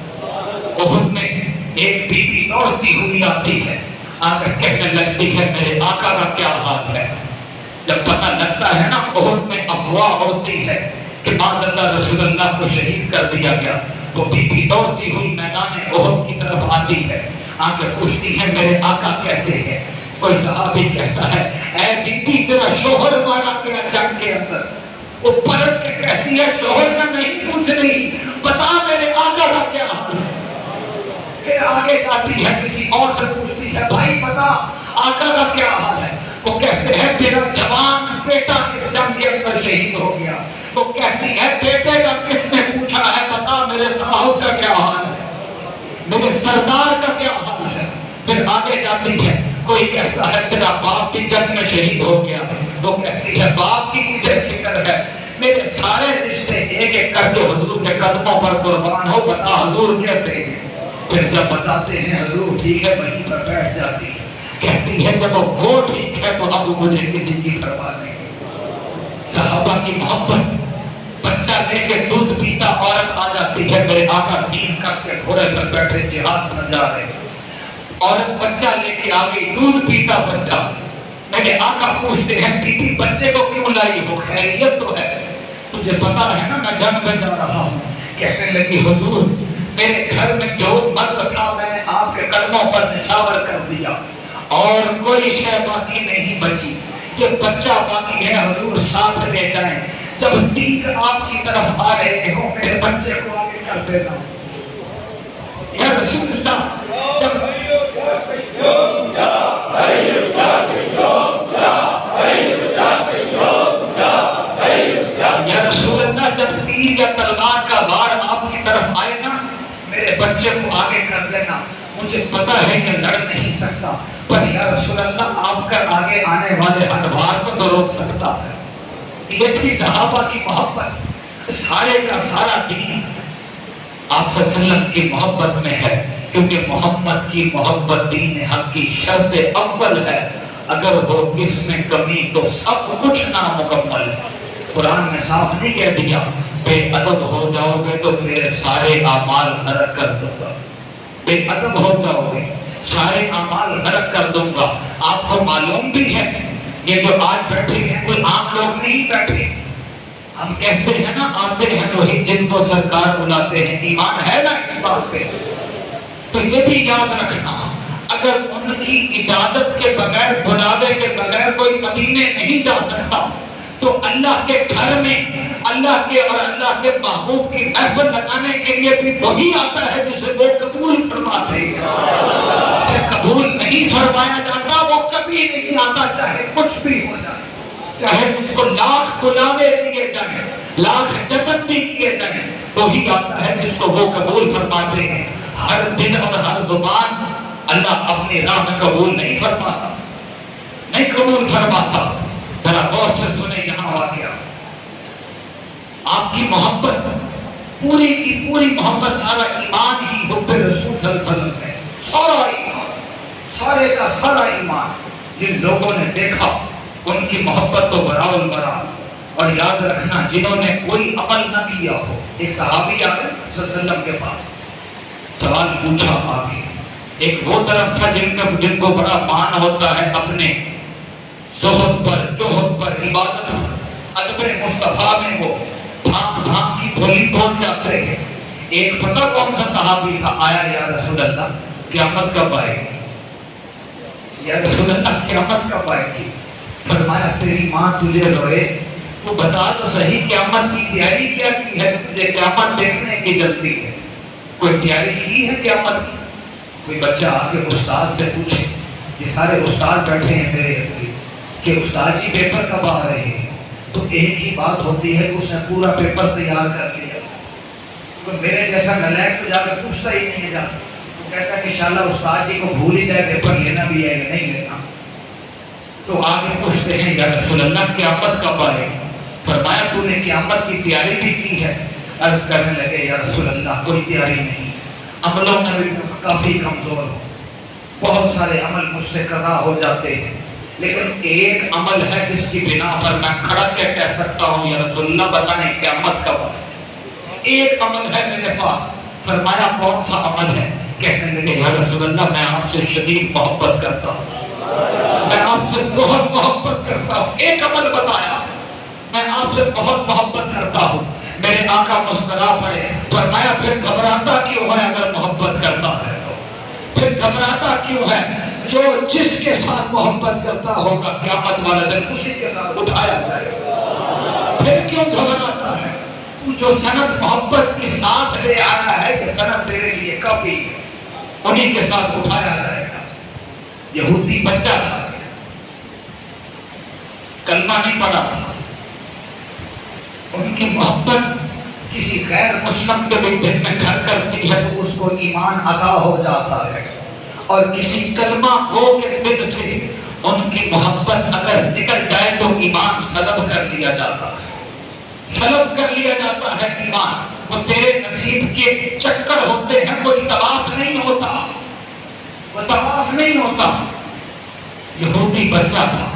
احد میں ایک بی بی دوڑتی ہوئی آتی ہے، آ کر کہنے لگتی ہے میرے آقا کا کیا حال ہے۔ جب پتہ لگتا ہے نا احد میں افواہ ہوتی ہے کہ معاذ اللہ رسول اللہ کو شہید کر دیا گیا، وہ بی بی دوڑتی ہوئی میدان احد کی طرف آتی ہے، آ کر پوچھتی ہے میرے آقا کیسے ہے۔ کوئی صحابی کہتا ہے اے بی بی تیرا شوہر مارا گیا جنگ کے اندر۔ وہ پلٹ کے کہتی ہے شوہر کا نہیں پوچھ رہی، بتا میرے آقا کا کیا حال ہے۔ پھر آگے جاتی ہے کسی اور سے پوچھتی ہے بھائی بتا آقا کا کیا حال ہے۔ وہ کہتے ہیں تیرا جوان بیٹا اس جنگ کے اندر شہید ہو گیا۔ وہ کہتی ہے بیٹے کا کس نے پوچھا ہے، بتا میرے صاحب کا کیا حال ہے، میرے سردار کا کیا حال ہے۔ پھر آگے جاتی ہے، کوئی کہتا ہے تیرا باپ بھی جنگ میں شہید ہو گیا۔ وہ کہتی ہے باپ کی کسے فکر ہے، میرے سارے رشتے ایک ایک کر کے حضور کے قدموں پر قربان ہو، بتا حضور کیسے ہیں۔ پھر جب بتاتے ہیں حضور ٹھیک ہے، وہیں پر بیٹھ جاتی ہے، کہتی ہے جب وہ ٹھیک ہے تو اب مجھے کسی کی پرواہ نہیں۔ صحابہ کی محبت، بچہ لے کے دودھ پیتا عورت آ جاتی ہے، میرے آقا سین کس کے گھوڑے پر بیٹھے جہاد پر جا رہے، عورت بچہ لے کے آ گئی، دودھ پیتا بچہ۔ میرے آقا پوچھتے ہیں بی بی بچے کو کیوں لائی ہو، خیریت تو ہے؟ تجھے پتا ہے نا میں جنگ میں جا رہا ہوں۔ کہنے لگی حضور میرے گھر میں جو مرد تھا میں نے آپ کے قدموں پر نشاور کر دیا اور کوئی شے باقی نہیں بچی، یہ بچہ باقی ہے، حضور ساتھ لے جائیں، جب تیر آپ کی طرف آ رہے ہوں میرے بچے کو آگے کر دینا۔ یا رسول اللہ جب یا رسول اللہ جب تیر یا تلوار کا وار آپ کی طرف آئے نا میرے بچے کو آگے کر دینا، مجھے پتا ہے کہ لڑ نہیں سکتا، پر یا رسول اللہ آپ کا آگے آنے والے ہر وار کو تو روک سکتا ہے۔ یہ تھی صحابہ کی محبت، سارے کا سارا دین آپ صلی اللہ علیہ وسلم کی محبت میں ہے، کیونکہ محمد کی محبت دین حق کی شرط اول ہے، اگر ہو اس میں کمی تو سب کچھ نامکمل ہے۔ قرآن میں صاف نہیں کہہ دیا بے ادب ہو جاؤ گے تو میرے سارے اعمال غرق کر دوں گا، بے ادب ہو جاؤ گے سارے اعمال غرق کر دوں گا۔ آپ کو معلوم بھی ہے یہ جو آج بیٹھے ہیں کوئی عام لوگ نہیں بیٹھے، ہم کہتے ہیں نا آتے ہیں وہی جن کو سرکار بلاتے ہیں، ایمان ہے نا اس بات پہ؟ تو یہ بھی یاد رکھنا اگر ان کی اجازت کے بغیر بلاوے کے بغیر کوئی مدینے نہیں جا سکتا تو اللہ کے گھر میں اللہ کے اور اللہ کے محبوب کی محفل لگانے کے لیے بھی وہی آتا ہے جسے وہ قبول فرماتے ہیں۔ جسے قبول نہیں فرمایا جاتا وہ کبھی نہیں آتا، چاہے کچھ بھی ہو جائے، چاہے اس کو لاکھ بلاوے دیے جائیں، لاکھ جتن بھی کیے جائیں، وہی آتا ہے جس کو وہ قبول فرماتے ہیں۔ ہر دن اور ہر زبان اللہ اپنی راہ میں قبول نہیں فرماتا، نہیں قبول فرماتا۔ ذرا غور سے سنیں یہاں واقعہ، آپ کی محبت پوری کی پوری محبت، سارا ایمان ہی حب رسول صلی اللہ علیہ وسلم ہے، سارا ایمان، سارے کا سارا ایمان۔ جن لوگوں نے دیکھا ان کی محبت تو براول برا، اور یاد رکھنا جنہوں نے کوئی عمل نہ کیا ہو، ایک صحابی آ گئے صلی اللہ علیہ وسلم کے پاس، سوال پوچھا آگے، ایک وہ طرف تھا جن کو بڑا مان ہوتا ہے اپنے زہد پر، جوہد پر، عبادت پر، ادب مصطفیٰ میں وہ بھانک بھانک کی بولی بول جاتے ہیں۔ ایک پتہ کون سا صحابی تھا، آیا یا رسول اللہ قیامت کب آئے گی، یا رسول اللہ قیامت کب آئے گی؟ فرمایا تیری ماں تجھے روئے تو بتا تو صحیح قیامت کی تیاری کیا کی ہے، تجھے قیامت دیکھنے کی جلدی ہے، کوئی تیاری کی ہے قیامت کی؟ کوئی بچہ آ کے استاد سے پوچھے یہ سارے استاد بیٹھے ہیں میرے ارد کہ استاد جی پیپر کب آ رہے ہیں؟ تو ایک ہی بات ہوتی ہے کہ اس نے پورا پیپر تیار کر لیا، تو میرے جیسا نالائق تو جا کے پوچھتا ہی نہیں ہے، جا تو کہتا ہے کہ انشاءاللہ استاد جی کو بھول ہی جائے پیپر لینا بھی ہے کہ نہیں لینا۔ تو آگے پوچھتے ہیں یا رسول اللہ قیامت کب آئے؟ فرمایا تو نے قیامت کی تیاری بھی کی ہے؟ عرض کرنے لگے یا رسول اللہ کوئی تیاری نہیں، عملوں میں بھی کافی کمزور ہوں، بہت سارے عمل مجھ سے قضا ہو جاتے ہیں، لیکن ایک عمل ہے جس کی بنا پر میں کھڑا کے کہہ سکتا ہوں یا رسول اللہ بتائیں قیامت کب آئے؟ ایک عمل ہے میرے پاس۔ فرمایا کون سا عمل ہے؟ کہنے لگے یا رسول اللہ میں آپ سے شدید محبت کرتا ہوں، میں آپ سے بہت محبت کرتا ہوں۔ ایک عمل بتایا، میں آپ سے بہت محبت کرتا ہوں۔ میرے آقا مسکرا پڑے، فرمایا پھر گھبراتا کیوں ہے اگر محبت کرتا ہے تو؟ پھر گھبراتا کیوں ہے؟ جو جس کے ساتھ محبت کرتا ہوگا قیامت والا دن اسی کے ساتھ اٹھایا جائے گا، پھر کیوں گھبراتا ہے؟ تو جو سند محبت کی ساتھ لے آیا ہے کہ سند تیرے لیے کافی ہے، انہی کے ساتھ اٹھایا جائے گا۔ یہودی بچہ تھا، کلمہ نہیں پڑھا تھا، ان کی محبت کسی غیر مسلم کے بھی دل میں گھر کرتی ہے تو اس کو ایمان عطا ہو جاتا ہے، اور کسی کلمہ گو کے دل سے ان کی محبت اگر نکل جائے تو ایمان سلب کر لیا جاتا ہے، سلب کر لیا جاتا ہے ایمان۔ وہ تیرے نصیب کے چکر ہوتے ہیں، کوئی طواف نہیں ہوتا، وہ طواف نہیں ہوتا۔ یہودی بچہ تھا،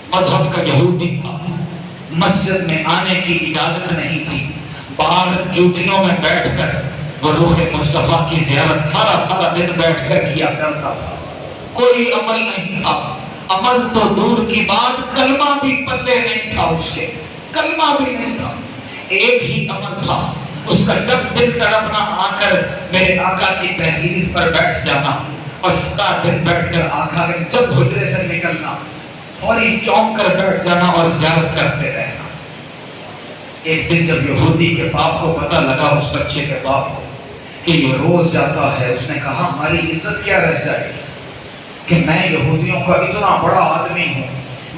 مذہب کا یہودی تھا، مسجد میں آنے کی اجازت نہیں تھی، باہر جوتیوں میں بیٹھ کر وہ روح مصطفیٰ کی زیارت سارا دن بیٹھ کر کیا کرتا تھا، کوئی عمل نہیں تھا، عمل تو دور کی بات، کلمہ بھی پلے نہیں تھا اس کے، کلمہ بھی نہیں تھا، ایک ہی عمل تھا اس کا، جب دل تڑپنا آ کر میرے آقا کی دہلیز پر بیٹھ جانا اور سارا دن بیٹھ کر آقا کے جب حجرے سے نکلنا فوری چونک کر بیٹھ جانا اور زیارت کرتے رہنا۔ ایک دن جب یہودی کے باپ کو پتہ لگا، اس بچے کے باپ کو، کہ یہ روز جاتا ہے، اس نے کہا ہماری عزت کیا رہ جائے گی کہ میں یہودیوں کا اتنا بڑا آدمی ہوں،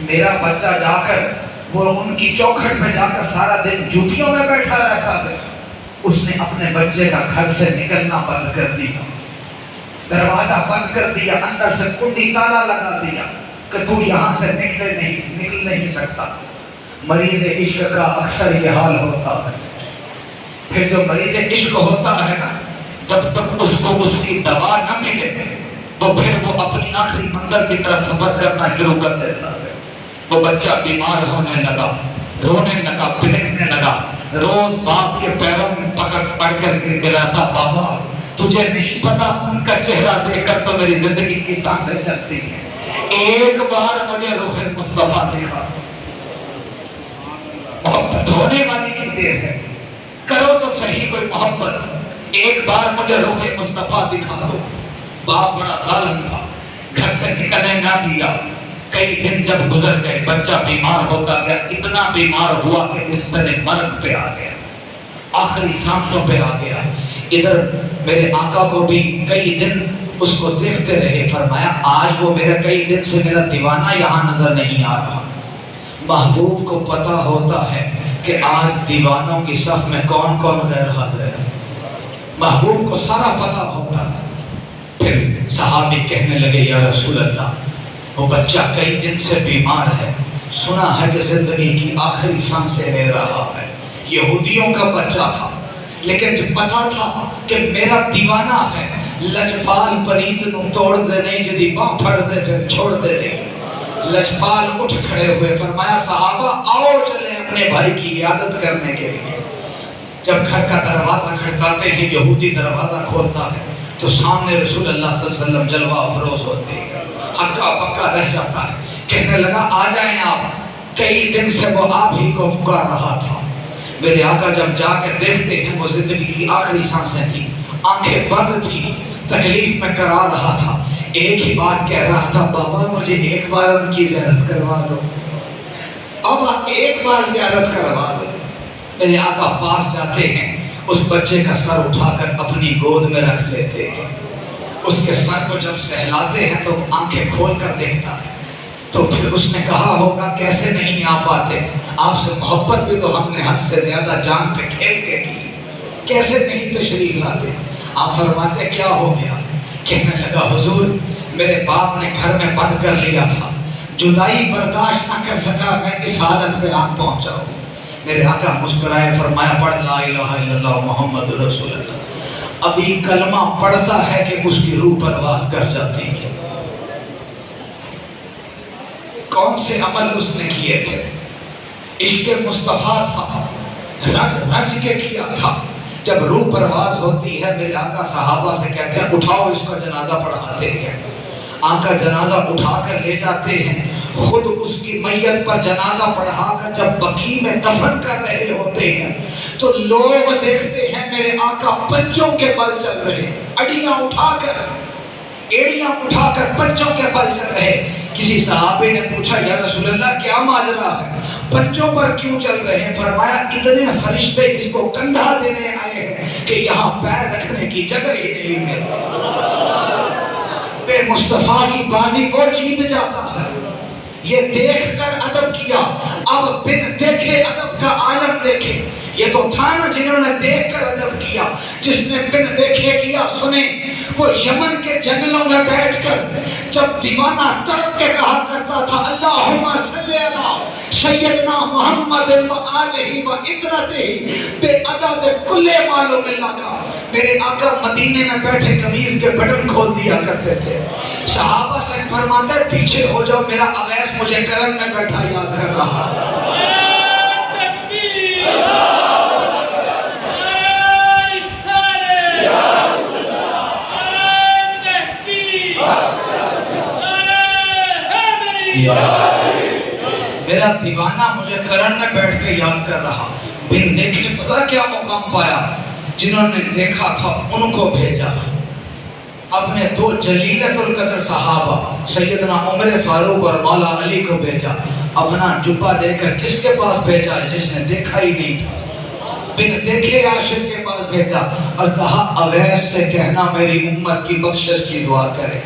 میرا بچہ جا کر وہ ان کی چوکھٹ میں جا کر سارا دن جوتیوں میں بیٹھا رہتا ہے۔ اس نے اپنے بچے کا گھر سے نکلنا بند کر دیا، دروازہ بند کر دیا، اندر سے کنڈی تالا لگا دیا کہ تو یہاں سے نکل نہیں سکتا۔ مریض عشق کا اکثر یہ حال ہوتا ہے، پھر جو مریض عشق ہوتا ہے نا، جب تک اس کو اس کی دوا نہ ملے تو پھر وہ اپنی آخری منزل کی طرف سفر کرنا شروع کر دیتا ہے۔ وہ بچہ بیمار ہونے لگا، رونے لگا، بلکنے لگا، روز باپ کے پیروں میں پڑ کر گراتا، بابا تجھے نہیں پتا ان کا چہرہ دیکھ کر تو میری زندگی کی سانسیں چلتی ہیں، ایک بار مجھے روح مصطفیٰ دکھا۔ محبت ہونے والی کی دیر ہے، کرو تو صحیح کوئی محبت، ایک بار مجھے روح مصطفیٰ دکھا دو۔ باپ بڑا ظالم تھا، گھر سے نکلنے نہ دیا۔ کئی دن جب گزر گئے، بچہ بیمار ہوتا گیا، اتنا بیمار ہوا کہ بستر مرگ پہ آ گیا، آخری سانسوں پہ آ گیا۔ ادھر میرے آقا کو بھی کئی دن اس کو دیکھتے رہے، فرمایا آج وہ میرا کئی دن سے میرا دیوانہ یہاں نظر نہیں آ رہا۔ محبوب کو پتا ہوتا ہے کہ آج دیوانوں کی صف میں کون کون غیر حاضر ہے، محبوب کو سارا پتا ہوتا ہے۔ پھر صحابی کہنے لگے یا رسول اللہ وہ بچہ کئی دن سے بیمار ہے، سنا ہے کہ زندگی کی آخری سانسیں لے رہا ہے، یہودیوں کا بچہ تھا، لیکن جب پتا تھا کہ میرا دیوانہ ہے، لجپال پریت نو توڑ دے نہیں جدی باں پھڑ دے پھر چھوڑ دے دے۔ لجپال اٹھ کھڑے ہوئے، فرمایا صحابہ آؤ چلیں اپنے بھائی کی عیادت کرنے کے لیے۔ جب گھر کا دروازہ کھٹکاتے ہیں، یہودی دروازہ کھولتا ہے تو سامنے رسول اللہ صلی اللہ علیہ وسلم جلوہ افروز ہوتے ہیں، ہکا پکا رہ جاتا ہے، کہنے لگا آ جائیں آپ، کئی دن سے وہ آپ ہی کو پکار رہا تھا۔ میرے آقا جب جا کر دیکھتے ہیں وہ زندگی کی آخری سانسیں تھی، آنکھیں بند تھی، تکلیف میں کرا رہا تھا، ایک ہی بات کہہ رہا تھا بابا مجھے ایک بار ان کی زیارت کروا دو، بابا ایک بار زیارت کروا دو۔ میرے آقا پاس جاتے ہیں، اس بچے کا سر اٹھا کر اپنی گود میں رکھ لیتے ہیں، اس کے سر کو جب سہلاتے ہیں تو آنکھیں کھول کر دیکھتا ہے. تو پھر اس نے کہا ہوگا کیسے نہیں آ پاتے، آپ سے محبت بھی تو ہم نے حد سے زیادہ جان پہ کھیل کے کی، کیسے نہیں تشریف لاتے. آپ فرماتے کیا ہو گیا؟ کہنے لگا حضور میرے باپ نے گھر میں بند کر لیا تھا، جدائی برداشت نہ کر سکا، میں اس حالت پہ آپ پہنچا ہوں. میرے آقا مسکرائے، فرمایا پڑھ لا الہ الا اللہ محمد رسول اللہ. ابھی کلمہ پڑھتا ہے کہ اس کی روح پرواز کر جاتی ہے. کون سے عمل اس نے کیے تھے؟ عشق مصطفیٰ تھا، رج کے کیا تھا. جب روح پرواز ہوتی ہے میرے آقا صحابہ سے کہتے ہیں اٹھاؤ اس کا جنازہ پڑھاتے ہیں. آقا جنازہ اٹھا کر لے جاتے ہیں، خود اس کی میت پر جنازہ پڑھا کر جب بقیع میں دفن کر رہے ہوتے ہیں تو لوگ دیکھتے ہیں میرے آقا پنجوں کے بل چل رہے، ایڑیاں اٹھا کر پنجوں کے بل چل رہے. کسی صحابے نے پوچھا یا رسول اللہ کیا ماجرا ہے، پنجوں پر کیوں چل رہے ہیں؟ فرمایا اتنے فرشتے اس کو کندھا دینے آئے ہیں کہ یہاں پیر رکھنے کی جگہ ہی نہیں ملتی. بے مصطفیٰ کی بازی کو جیت جاتا ہے. یہ دیکھ کر ادب کیا، اب بن دیکھے ادب کا عالم دیکھے. یہ تو تھا نا جنہوں نے دیکھ کر ادب کیا، جس نے بن دیکھے کیا. سنیں وہ یمن کے جنگلوں میں بیٹھ کر جب دیوانہ تڑپ کے کہا کرتا تھا اللہم صلی علی سیدنا محمد و آلہ و اطرتہ بے عدد کل معلوم لگا. میرے آقا مدینے میں بیٹھے قمیض کے بٹن کھول دیا کرتے تھے. صحابہ سے فرماتے پیچھے ہو جاؤ، میرا اویس مجھے کرن میں بیٹھا یاد کر رہا. میرا دیوانہ مجھے کرن میں بیٹھ کے یاد کر رہا. بن دیکھے پتا کیا مقام پایا؟ جنہوں نے دیکھا تھا ان کو بھیجا. اپنے دو جلیلۃ القدر صحابہ سیدنا عمر فاروق اور مولا علی کو بھیجا. اپنا جبہ دے کر کس کے پاس بھیجا؟ جس نے دیکھا ہی نہیں تھا. بن دیکھے عاشق کے پاس بھیجا اور کہا اویس سے کہنا میری امت کی بخشش کی دعا کرے،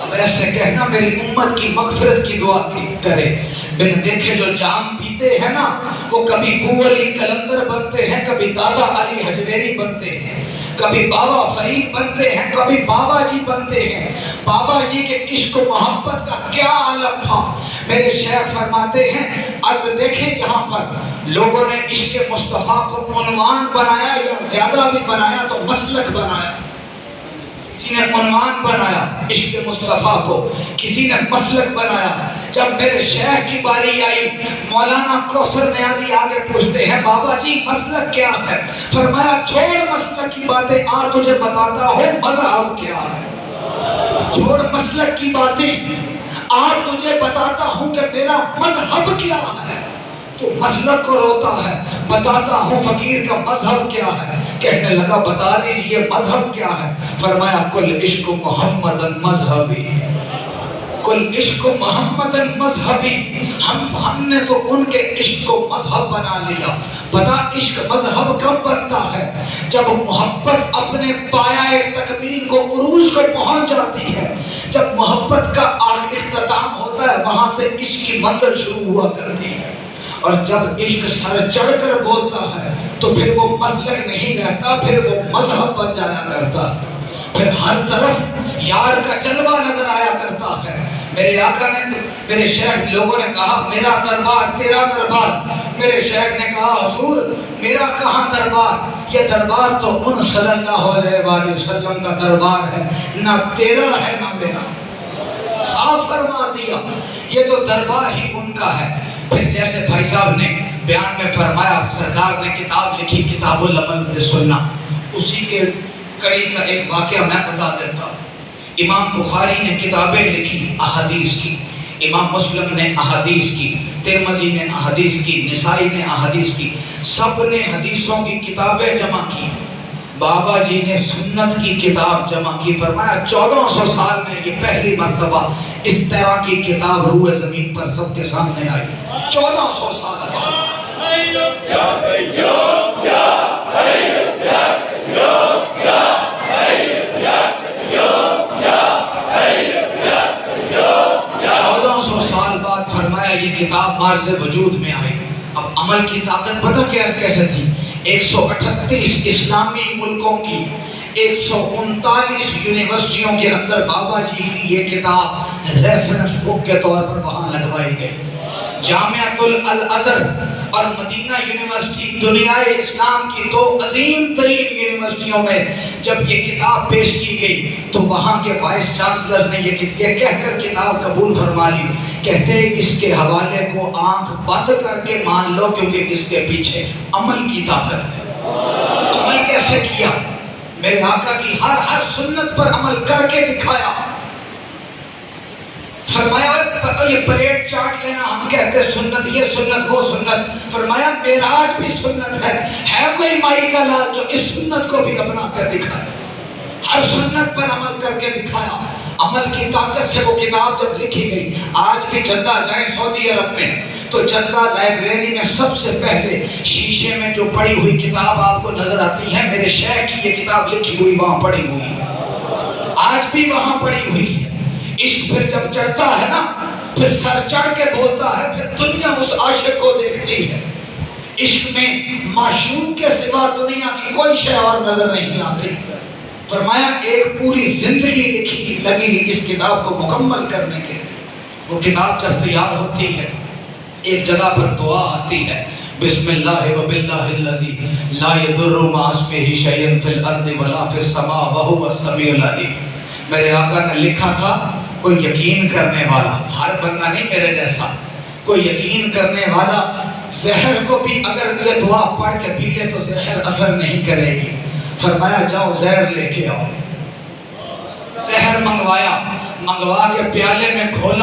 اویس سے کہنا میری امت کی مغفرت کی دعا کرے. بن دیکھے جو جام پیتے ہیں نا وہ کبھی بو علی کلندر بنتے ہیں، کبھی دادا علی حجویری بنتے ہیں، کبھی بابا فرید بنتے ہیں، کبھی بابا جی بنتے ہیں. بابا جی کے عشق و محبت کا کیا عالم تھا. میرے شیخ فرماتے ہیں اب دیکھیں یہاں پر لوگوں نے عشق مصطفیٰ کو عنوان بنایا یا زیادہ بھی بنایا تو مسلک بنایا. کسی نے عنوان بنایا عشق مصطفیٰ کو، کسی نے مسلک بنایا. جب میرے شیخ کی باری آئی مولانا کوثر نیازی آگے پوچھتے ہیں بابا جی مسلک کیا ہے؟ فرمایا چھوڑ مسلک کی باتیں، آج تجھے بتاتا ہوں مذہب کیا ہے. چھوڑ مسلک کی باتیں، آج تجھے بتاتا ہوں کہ میرا مذہب کیا ہے. تو مسلک کو روتا ہے، بتاتا ہوں فقیر کا مذہب کیا ہے. کہنے لگا بتا دیجئے مذہب کیا ہے. فرمایا کل عشق محمد مذہبی، کل عشق محمد مذہبی. ہم نے تو ان کے عشق کو مذہب بنا لیا. پتا عشق مذہب کب بنتا ہے؟ جب محبت اپنے پایہ تکمیل کو عروج کو پہنچ جاتی ہے. جب محبت کا اختتام ہوتا ہے وہاں سے عشق کی منزل شروع ہوا کرتی ہے. اور جب عشق سر چڑھ کر بولتا ہے تو پھر وہ مسلک نہیں رہتا، پھر وہ مذہب بن جایا کرتا. پھر ہر طرف یار کا جلوہ نظر آیا کرتا ہے. میرے آقا نے میرے شیخ لوگوں نے کہا میرا دربار تیرا دربار. میرے شیخ نے کہا حضور میرا کہاں دربار، یہ دربار تو ان صلی اللہ علیہ وآلہ وسلم کا دربار ہے، نہ تیرا ہے نہ میرا. صاف فرما دیا یہ تو دربار ہی ان کا ہے. پھر جیسے بھائی صاحب نے بیان میں فرمایا سرکار نے کتاب لکھی کتاب العمل بالسنہ، اسی کے کڑی کا ایک واقعہ میں بتا دیتا ہوں. امام بخاری نے کتابیں لکھی احادیث کی، امام مسلم نے احادیث کی، ترمذی نے احادیث کی، نسائی نے احادیث کی. سب نے حدیثوں کی کتابیں جمع کی. بابا جی نے سنت کی کتاب جمع کی. فرمایا 1400 سال میں یہ پہلی مرتبہ اس طرح کی کتاب روئے زمین پر سب کے سامنے آئی. 1400 سال بعد. عارض وجود میں آئی۔ اب عمل کی طاقت پتہ کیسے تھی؟ 138 اسلامی ملکوں کی 139 یونیورسٹیوں کے اندر بابا جی کی یہ کتاب ریفرنس بک کے طور پر وہاں لگوائی گئی۔ جامعۃ الازہر اور مدینہ یونیورسٹی دنیا اسلام کی 2 عظیم ترین یونیورسٹیوں میں جب یہ کتاب پیش کی گئی تو وہاں کے وائس چانسلر نے یہ کہہ کر کتاب قبول فرما لی، کہتے ہیں اس کے حوالے کو آنکھ بند کر کے مان لو کیونکہ اس کے پیچھے عمل کی طاقت ہے۔ عمل کیسے کیا؟ میرے آقا کی ہر سنت پر عمل کر کے دکھایا۔ فرمایا یہ پلیٹ چاٹ لینا ہم کہتے سنت، یہ سنت وہ سنت، فرمایا معراج بھی سنت ہے کوئی مائی کا لال جو اس سنت کو بھی اپنا کر دکھائے؟ ہر سنت پر عمل کر کے دکھایا۔ عمل کی طاقت سے وہ کتاب جب لکھی گئی، آج بھی جدہ جائیں سعودی عرب میں تو جدہ لائبریری میں سب سے پہلے شیشے میں جو پڑی ہوئی کتاب آپ کو نظر آتی ہے، میرے شیخ کی یہ کتاب لکھی ہوئی وہاں پڑی ہوئی ہے، آج بھی وہاں پڑی ہوئی ہے۔ عشق پھر جب چڑھتا ہے نا، پھر سر چڑھ کے بولتا ہے، پھر دنیا اس عاشق کو دیکھتی ہے۔ عشق میں معشوق کے سوا دنیا کی کوئی شے اور نظر نہیں آتی۔ فرمایا ایک پوری زندگی لگی اس کتاب کو مکمل کرنے کے۔ وہ کتاب جب تیار ہوتی ہے، ایک جگہ پر دعا آتی ہے، بسم اللہ وباللہ الذی لا یضر مع اسمہ شیء فی الارض ولا فی السماء وہو السمیع العلیم۔ میرے آقا نے لکھا تھا کوئی یقین کرنے والا، ہر بندہ نہیں میرے جیسا، کوئی یقین کرنے والا زہر کو بھی اگر یہ دعا پڑھ کے پی لے تو زہر اثر نہیں کرے گی۔ فرمایا جاؤ زہر لے کے آؤ۔ زہر منگوا کے پیالے میں کھول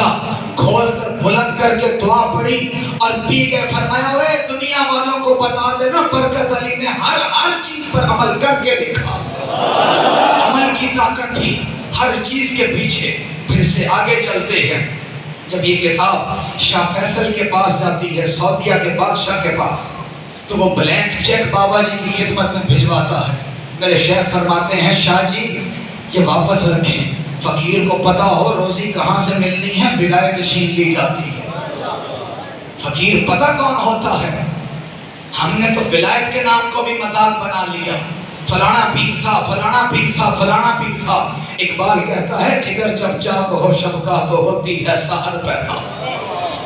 کر بلند کر کے دعا پڑھی اور پی گئے۔ فرمایا اوے دنیا والوں کو بتا دینا برکت علی نے ہر چیز پر عمل کر کے لکھا۔ عمل کی طاقت تھی ہر چیز کے پیچھے۔ پھر سے آگے چلتے ہیں، جب یہ کتاب شاہ فیصل کے پاس جاتی ہے، سعودیہ کے بادشاہ کے پاس، تو وہ بلینک چیک بابا جی کی خدمت میں بھجواتا ہے۔ میرے شیخ فرماتے ہیں شاہ جی یہ واپس رکھیں، فقیر کو پتا ہو روزی کہاں سے ملنی ہے، ولایت چھین لی جاتی ہے۔ فقیر پتہ کون ہوتا ہے؟ ہم نے تو ولایت کے نام کو بھی مذاق بنا لیا، فلانا پیر صاحب، فلانا پیر صاحب، فلانا پیر صاحب۔ اقبال کہتا ہے جگر جب چاک ہو شب کا تو ہوتی ہے سحر پیدا،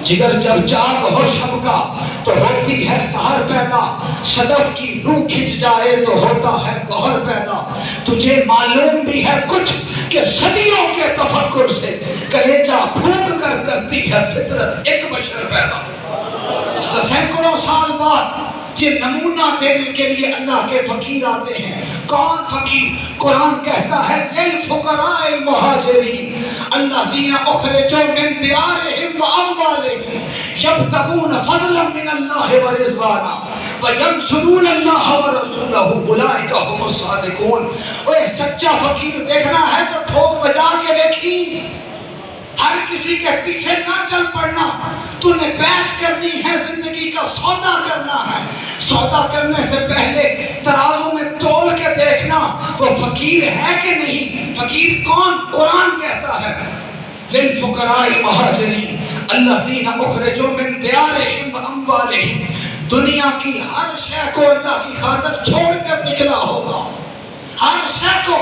جگر جب چاک ہو شب کا تو ہوتی ہے سحر پیدا، صدف کی روح کھنچ جائے تو ہوتا ہے گوہر پیدا، تجھے معلوم بھی ہے کچھ کہ صدیوں کے تفکر سے کلیجہ پھونک کر کرتی ہے فطرت ایک بشر پیدا۔ سینکڑوں سال بعد یہ نمونہ دینے کے لیے اللہ کے فقیر آتے ہیں۔ کون فقیر؟ قرآن کہتا ہے للفقراء المہاجرین الذین اخرجوا من دیارہم واموالہم یبتغون فضلا من اللہ ورضوانا وینصرون اللہ ورسولہ اولئک هم الصادقون۔ وہ سچا فقیر دیکھنا ہے تو ٹھوک بجا کے دیکھی، ہر کسی کے پیچھے نہ چل پڑنا، تو نے بیعت کرنی ہے، زندگی کا سودا کرنا ہے۔ سودا کرنے سے پہلے ترازو میں تول کے دیکھنا وہ فقیر ہے کہ نہیں۔ فقیر کون؟ قرآن کہتا ہے للفقراء المہاجرین الذین اخرجوا من دیارہم واموالہم، دنیا کی ہر شے کو اللہ کی خاطر چھوڑ کر نکلا ہوگا، ہر شے کو۔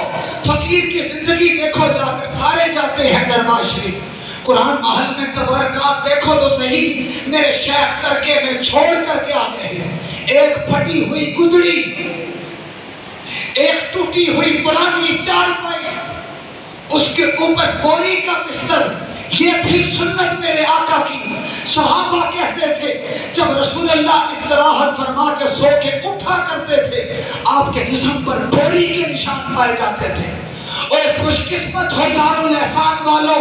فقیر کی زندگی دیکھو جا کر، سارے جاتے ہیں دربار شریف، قرآن محل میں تبرکات دیکھو تو صحیح، میرے شیخ کر کے میں چھوڑ کر کے آ گئے ہیں۔ ایک پھٹی ہوئی گدڑی، ایک ٹوٹی ہوئی پرانی چارپائی، اس کے اوپر بوری کا بستر، یہ تھی سنت میرے آقا کی۔ صحابہ کہتے تھے جب رسول اللہ استراحت فرما کے سو کے اٹھا کرتے تھے، آپ کے جسم پر بوری کے نشان پائے جاتے تھے۔ اور خوش قسمت ہو دارالحسان والو،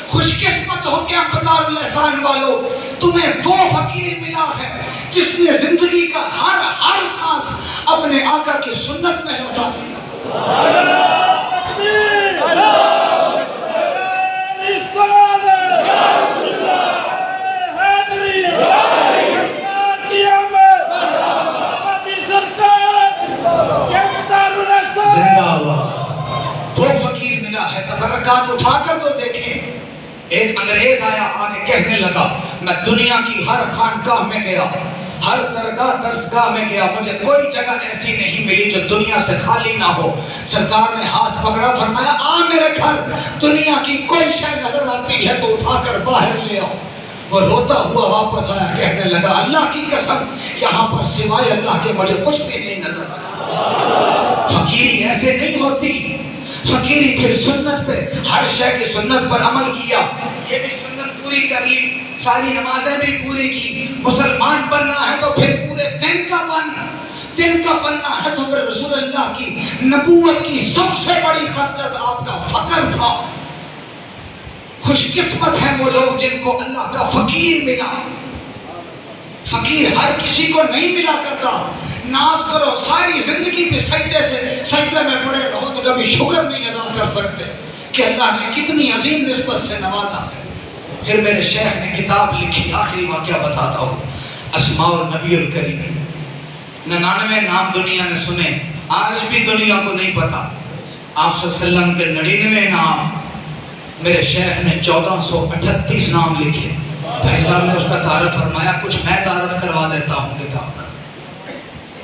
خوش قسمت ہو کہ دارالحسان والو، تمہیں وہ فقیر ملا ہے جس نے زندگی کا ہر سانس اپنے آقا کی سنت میں لوٹا دیا۔ وہ فقیر ملا ہے، تبرکات اٹھا کر تو دیکھیں۔ ایک انگریز آیا، آگے کہنے لگا میں دنیا کی ہر خانقاہ میں گیا، ہر درگاہ درسگاہ میں گیا، مجھے کوئی جگہ ایسی نہیں ملی جو دنیا سے خالی نہ ہو۔ سرکار نے ہاتھ پکڑا، فرمایا آ میرے گھر، دنیا کی کوئی شے نظر آتی ہے تو اٹھا کر باہر لے آؤ۔ وہ روتا ہوا واپس آیا، کہنے لگا اللہ کی قسم یہاں پر سوائے اللہ کے مجھے کچھ بھی نہیں نظر آیا۔ فقیری ایسے نہیں ہوتی، فقیری پھر سنت پہ، ہر شے کی سنت پر عمل کیا، یہ بھی سنت پوری کر لی، ساری نمازیں بھی پوری کی۔ مسلمان بننا ہے تو پھر پورے دن کا بننا ہے تو پھر رسول اللہ کی نبوت کی سب سے بڑی خصلت آپ کا فقر تھا۔ خوش قسمت ہیں وہ لوگ جن کو اللہ کا فقیر ملا۔ فقیر ہر کسی کو نہیں ملا کرتا۔ ناز کرو ساری زندگی بھی سجدے میں پڑے رہو تو کبھی شکر نہیں ادا کر سکتے کہ اللہ نے کتنی عظیم نسبت سے نوازا ہے۔ پھر میرے شیخ نے کتاب لکھی، آخری واقعہ بتاتا ہوں، اسماء النبی الکریم۔ 99 نام دنیا نے سنے، آج بھی دنیا کو نہیں پتا۔ آپ صلی اللہ علیہ وسلم کے 99 نام، میرے شیخ نے 1438 نام لکھے۔ بھائی صاحب نے اس کا تعارف فرمایا، کچھ میں تعارف کروا دیتا ہوں کتاب کا۔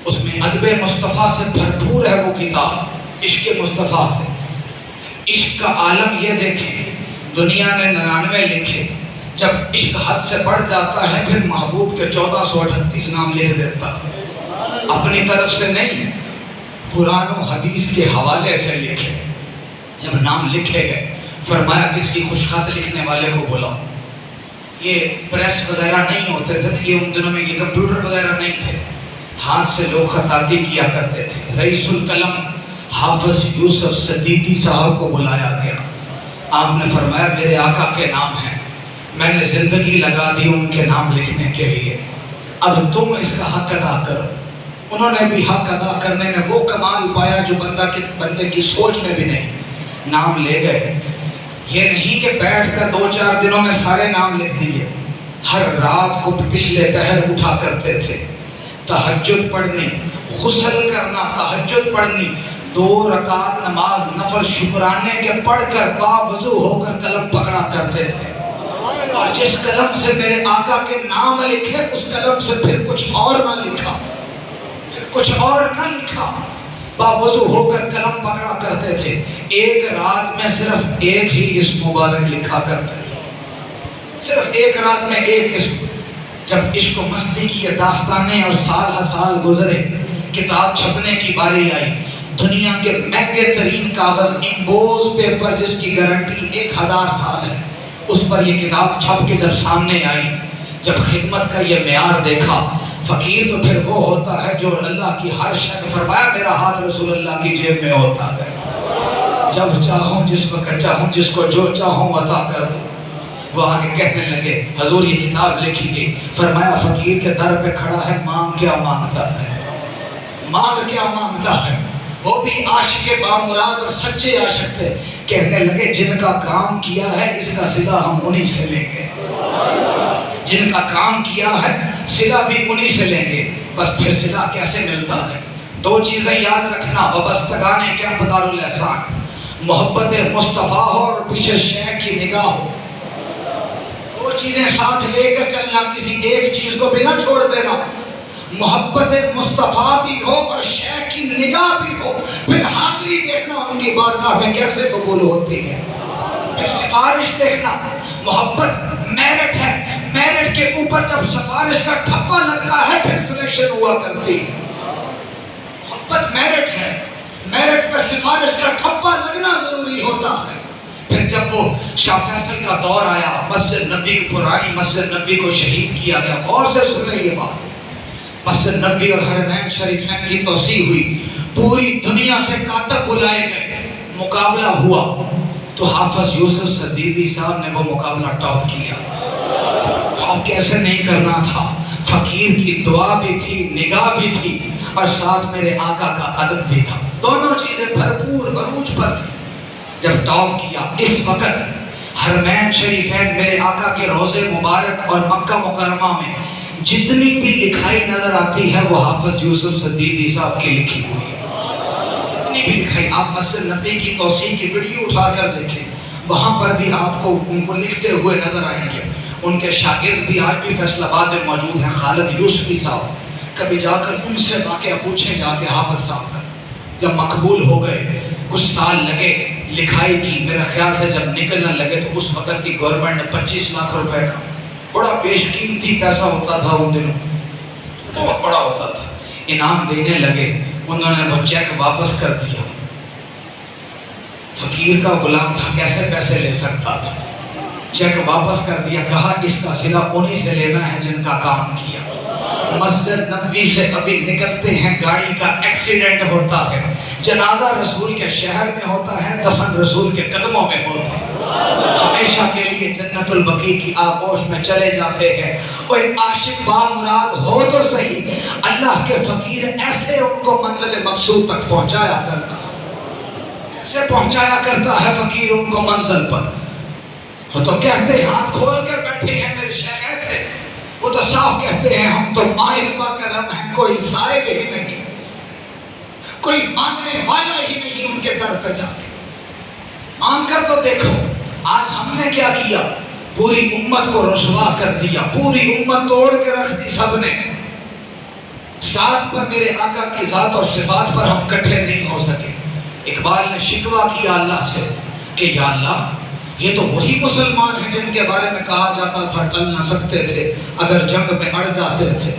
اس میں ادب مصطفیٰ سے بھرپور ہے وہ کتاب، عشق مصطفیٰ سے۔ عشق کا عالم یہ دیکھیں، دنیا نے 99 لکھے، جب عشق حد سے بڑھ جاتا ہے پھر محبوب کے 1438 نام لکھ دیتا، اپنی طرف سے نہیں، قرآن و حدیث کے حوالے سے لکھے۔ جب نام لکھے گئے فرمایا کسی خوشخط لکھنے والے کو بلاؤ۔ یہ پریس وغیرہ نہیں ہوتے تھے، یہ ان دنوں میں یہ کمپیوٹر وغیرہ نہیں تھے، ہاتھ سے لوگ خطاطی کیا کرتے تھے۔ رئیس القلم حافظ یوسف صدیقی صاحب کو بلایا گیا۔ آپ نے فرمایا میرے آقا کے نام ہیں، میں نے زندگی لگا دی ان کے نام لکھنے کے لیے، اب تم اس کا حق ادا کرو۔ انہوں نے بھی حق ادا کرنے میں وہ کمال پایا جو بندے کی سوچ میں بھی نہیں۔ نام لے گئے، یہ نہیں کہ بیٹھ کر 2-4 دنوں میں سارے نام لکھ دیے، ہر رات کو پچھلے پہر اٹھا کرتے تھے، تہجد پڑھنی، غسل کرنا، تہجد پڑھنی، 2 رکعت نماز نفل شکرانے کے پڑھ کر باوضو ہو کر قلم پکڑا کرتے تھے، اور جس قلم سے میرے آقا کے نام لکھے اس قلم سے پھر کچھ اور نہ لکھا، باوضو ہو کر قلم پکڑا کرتے تھے۔ ایک رات میں صرف ایک ہی اسم مبارک لکھا کرتے تھے، صرف ایک رات میں ایک اسم۔ جب عشق و مستی کی داستانیں اور سال ہر سال گزرے، کتاب چھپنے کی باری آئی، دنیا کے مہنگے ترین کاغذ امبوز پیپر جس کی گارنٹی 1000 سال ہے، اس پر یہ کتاب چھپ کے جب سامنے آئی، جب خدمت کا یہ معیار دیکھا، فقیر تو پھر وہ ہوتا ہے جو اللہ کی ہر شے، فرمایا میرا ہاتھ رسول اللہ کی جیب میں ہوتا ہے، جب چاہوں جس وقت چاہوں جس کو جو چاہوں عطا کر دوں۔ وہ آگے کہنے لگے حضور یہ کتاب لکھی گئی، فرمایا فقیر کے در پہ کھڑا ہے، مانگ کیا مانگتا ہے، وہ بھی عاشق بامراد اور سچے عاشق تھے، کہنے لگے جن کا کام کیا ہے اس کا صلہ ہم انہی سے لیں گے، جن کا کام کیا ہے صلہ بھی انہی سے لیں گے۔ بس پھر صلہ کیسے ملتا ہے؟ 2 چیزیں یاد رکھنا، وابستگان کیمپ دارالاحسان، محبت مصطفیٰ ہو اور پیچھے شیخ کی نگاہ ہو، 2 چیزیں ساتھ لے کر چلنا، کسی ایک چیز کو بھی نہ چھوڑ دینا، محبت مصطفیٰ بھی ہو اور شیخ کی نگاہ بھی ہو، پھر حاضری دیکھنا ان کی بارگاہ میں کیسے قبول ہوتی ہے، پھر سفارش دیکھنا، محبت میرٹ ہے، میرٹ کے اوپر جب سفارش کا ٹھپا لگتا ہے پھر سلیکشن ہوا کرتی ہے، محبت میرٹ ہے، میرٹ پر سفارش کا ٹھپا لگنا ضروری ہوتا ہے۔ پھر جب وہ شاہ فیصل کا دور آیا، مسجد نبی، پرانی مسجد نبی کو شہید کیا گیا، غور سے سنیں یہ بات، مسجد نبی اور حرمین شریفین کی توسیع ہوئی، پوری دنیا سے کاتب بلائے گئے، مقابلہ ہوا تو حافظ یوسف صدیقی صاحب نے وہ مقابلہ ٹاپ کیا۔ ٹاپ کیسے نہیں کرنا تھا؟ فقیر کی دعا بھی تھی، نگاہ بھی تھی، اور ساتھ میرے آقا کا ادب بھی تھا، دونوں چیزیں بھرپور عروج پر تھی۔ جب ٹاپ کیا، اس وقت حرمین شریفین میرے آقا کے روضے مبارک اور مکہ مکرمہ میں جتنی بھی لکھائی نظر آتی ہے وہ حافظ یوسف صدیقی صاحب کی لکھی ہوئی ہے، جتنی بھی لکھائی، آپ مسجد نبی کی توسیع کی ویڈیو اٹھا کر دیکھیں، وہاں پر بھی آپ کو ان کو لکھتے ہوئے نظر آئیں گے۔ ان کے شاگرد بھی آج بھی فیصل آباد میں موجود ہیں، خالد یوسفی صاحب، کبھی جا کر ان سے واقعہ پوچھیں جا کے حافظ صاحب کا، جب مقبول ہو گئے کچھ سال لگے لکھائی کی، میرا خیال سے جب نکلنے لگے تو اس وقت کی گورنمنٹ نے 25 لاکھ روپے کا بڑا بیش قیمتی پیسہ ہوتا تھا ان دنوں، بہت بڑا ہوتا تھا، انعام دینے لگے، انہوں نے وہ چیک واپس کر دیا۔ فقیر کا غلام تھا، کیسے پیسے لے سکتا تھا، چیک واپس کر دیا، کہا اس کا صلہ انہی سے لینا ہے جن کا کام کیا۔ مسجد نبوی سے ابھی نکلتے ہیں، گاڑی کا ایکسیڈنٹ ہوتا ہے، جنازہ رسول کے شہر میں ہوتا ہے، دفن رسول کے قدموں میں ہوتا ہے، ہمیشہ کے لیے جنت البقیع کی آغوش میں چلے جاتے ہیں۔ کوئی عاشق بامراد ہو تو صحیح، اللہ کے فقیر ایسے ان کو منزل مقصود تک پہنچایا کرتا ہے، ایسے پہنچایا کرتا ہے فقیر ان کو منزل پر۔ وہ تو کہتے ہیں ہاتھ کھول کر بیٹھے ہیں میرے شیخ ایسے، وہ تو صاف کہتے ہیں ہم تو مائل با کرم ہیں، کوئی سائل ہی نہیں، کوئی مانگنے والا ہی نہیں ان کے در پہ جا کے، مانگ کر تو دیکھو۔ آج ہم نے کیا کیا، پوری امت کو رسوا کر دیا، پوری امت توڑ کے رکھ دی سب نے۔ ذات پر میرے آقا کی ذات اور صفات پر ہم کٹھے نہیں ہو سکے۔ اقبال نے شکوہ کیا اللہ سے کہ یا اللہ یہ تو وہی مسلمان ہیں جن کے بارے میں کہا جاتا تھا ٹل نہ سکتے تھے، اگر جنگ میں اڑ جاتے تھے،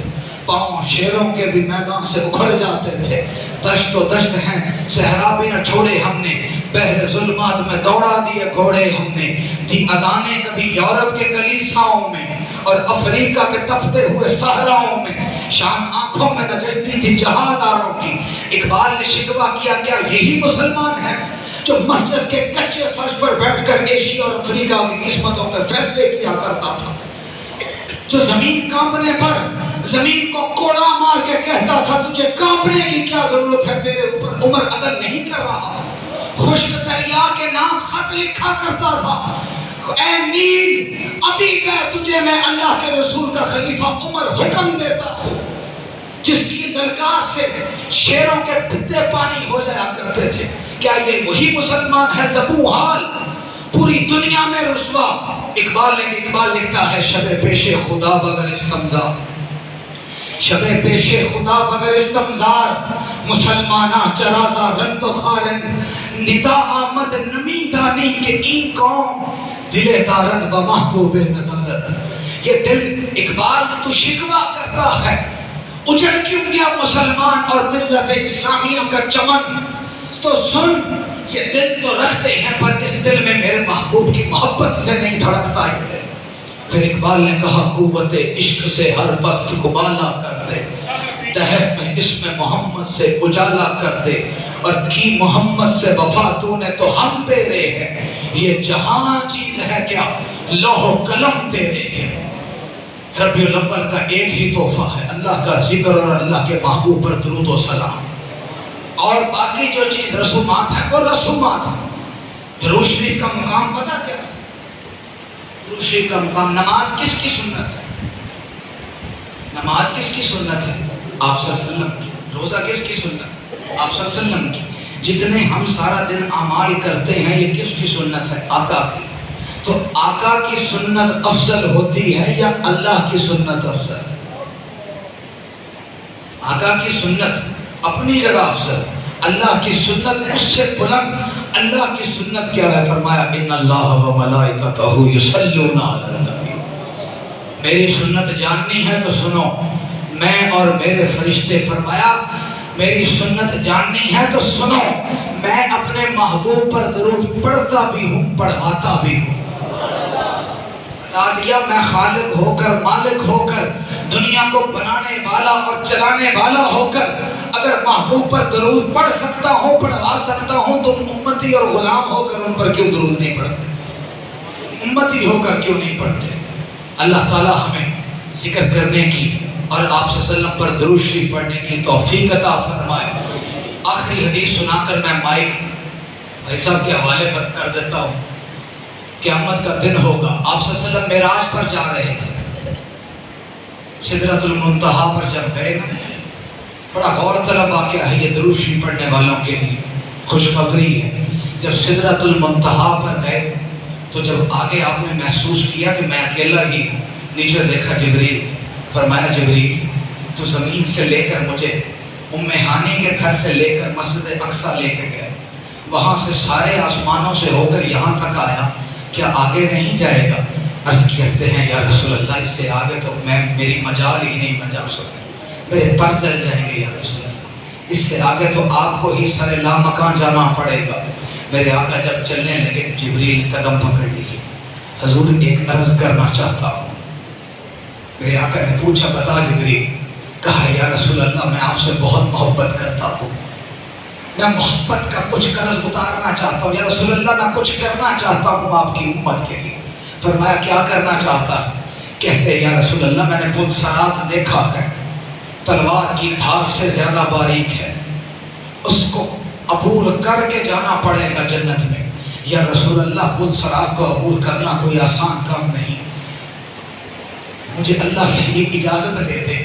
پاؤں شیروں کے بھی میدان سے اکھڑ جاتے تھے، دشت و دشت ہیں صحرا بھی نہ چھوڑے ہم نے، بحر ظلمات میں دوڑا دیے گھوڑے ہم نے، دی اذانیں کبھی یورپ کے کلیساؤں میں اور افریقہ کے تپتے ہوئے صحراؤں میں، شان آنکھوں میں نجستی تھی جہانداروں کی۔ اقبال نے شکوہ کیا کیا یہی مسلمان ہیں جو مسجد کے کچے فرش پر بیٹھ کر ایشیا اور افریقہ کی قسمتوں پہ فیصلے کیا کرتا تھا، جو زمین کانپنے پر زمین کو کوڑا مار کے کہتا تھا تجھے کانپنے کی کیا ضرورت ہے، تیرے اوپر عمر عدل نہیں کر رہا، خشک دریا کے نام خط لکھا کرتا تھا، اے نیل ابھی تجھے میں اللہ کے رسول کا خلیفہ عمر حکم دیتا ہوں، جس کی للکار سے شیروں کے پتے پانی ہو جایا کرتے تھے۔ کیا یہ وہی مسلمان ہے زبوں حال پوری دنیا میں رسوا؟ اقبال لکھتا ہے شب پیش خدا بغیر استمزار، شب پیش خدا بغیر استمزار، مسلمانہ چرازہ رند و خارن، ندا آمد نمی دانی کہ این قوم دل دارند و محبوب ندارد۔ یہ دل اقبال تو شکوہ کرتا ہے، اجڑ کیوں گیا مسلمان اور ملت اسلامیہ کا چمن، تو سن یہ دل تو رکھتے ہیں پر اس دل میں میرے محبوب کی محبت سے نہیں دھڑکتا یہ دل۔ پھر اقبال نے کہا قوت عشق سے ہر پست کو بالا کر دے، تحت میں اسم محمد سے اجالا کر دے، اور کی محمد سے وفا تو نے تو ہم تیرے ہیں، یہ جہاں چیز ہے کیا لوح و قلم تیرے ہیں۔ ربیع الاول کا ایک ہی تحفہ ہے اللہ کا ذکر اور اللہ کے محبوب پر درود و سلام، اور باقی جو چیز رسومات ہیں وہ رسومات ہیں۔ درود شریف کا مقام پتہ کیا؟ درود شریف کا مقام، نماز کس کی سنت ہے؟ نماز کس کی سنت ہے؟ آپ صلی اللہ علیہ وسلم کی۔ روزہ کس کی سنت ہے؟ آپ صلی اللہ علیہ وسلم کی۔ جتنے ہم سارا دن اعمال کرتے ہیں یہ کس کی سنت ہے؟ آقا کی۔ تو آقا کی سنت افضل ہوتی ہے یا اللہ کی سنت افضل؟ آقا کی سنت اپنی جگہ افضل، اللہ کی سنت اس سے بلند۔ اللہ کی سنت کیا ہے؟ فرمایا ان اللہ و ملائکتہ یصلون علی النبی۔ میری سنت جاننی ہے تو سنو، میں اور میرے فرشتے، فرمایا میری سنت جاننی ہے تو سنو، میں اپنے محبوب پر درود پڑھتا بھی ہوں پڑھواتا بھی ہوں۔ بتا دیا میں خالق ہو کر مالک ہو کر دنیا کو بنانے والا اور چلانے والا ہو کر اگر محبوب پر درود پڑھ سکتا ہوں پڑھوا سکتا ہوں تو امتی اور غلام ہو کر ان پر کیوں درود نہیں پڑھتے؟ امتی ہو کر کیوں نہیں پڑھتے؟ اللہ تعالی ہمیں ذکر کرنے کی اور آپ صلی اللہ علیہ وسلم پر درود شریف پڑھنے کی توفیق عطا فرمائے۔ آخری حدیث سنا کر میں مائک بھائی صاحب کے حوالے کر دیتا ہوں۔ قیامت کا دن ہوگا، آپ صلی اللہ علیہ وسلم معراج پر جا رہے تھے، سدرۃ المنتہا پر جب گئے نا، بڑا غور طلب واقعہ ہے یہ درود شریف پڑھنے والوں کے لیے، خوشخبری ہے۔ جب سدرۃ المنتہا پر گئے تو جب آگے آپ نے محسوس کیا کہ میں اکیلا ہی ہوں، نیچے دیکھا جبریل، فرمایا جبریل تو زمین سے لے کر مجھے ام ہانی کے گھر سے لے کر مسجد اقصیٰ لے کے گئے، وہاں سے سارے آسمانوں سے ہو کر یہاں تک آیا، کیا آگے نہیں جائے گا؟ عرض کہتے ہیں یا رسول اللہ اس سے آگے تو میری مجال ہی نہیں، میں جا سکتا، میرے پر چل جائیں گے یا رسول اللہ، اس سے آگے تو آپ کو ہی سر لامکان جانا پڑے گا۔ میرے آقا جب چلنے لگے تو جبریل قدم پکڑ لیے، حضور ایک عرض کرنا چاہتا ہوں۔ میرے آقا نے پوچھا بتا جبریل، کہا یا رسول اللہ میں آپ سے بہت محبت کرتا ہوں، میں محبت کا کچھ قرض اتارنا چاہتا ہوں، یا رسول اللہ میں کچھ کرنا چاہتا ہوں آپ کی امت کے لیے۔ فرمایا کیا کرنا چاہتا ہے؟ کہتے یا رسول اللہ میں نے پلسرات دیکھا ہے، تلوار کی دھار سے زیادہ باریک ہے، اس کو عبور کر کے جانا پڑے گا جنت میں۔ یا رسول اللہ پلسرات کو عبور کرنا کوئی آسان کام نہیں، مجھے اللہ سے یہ اجازت دے دیں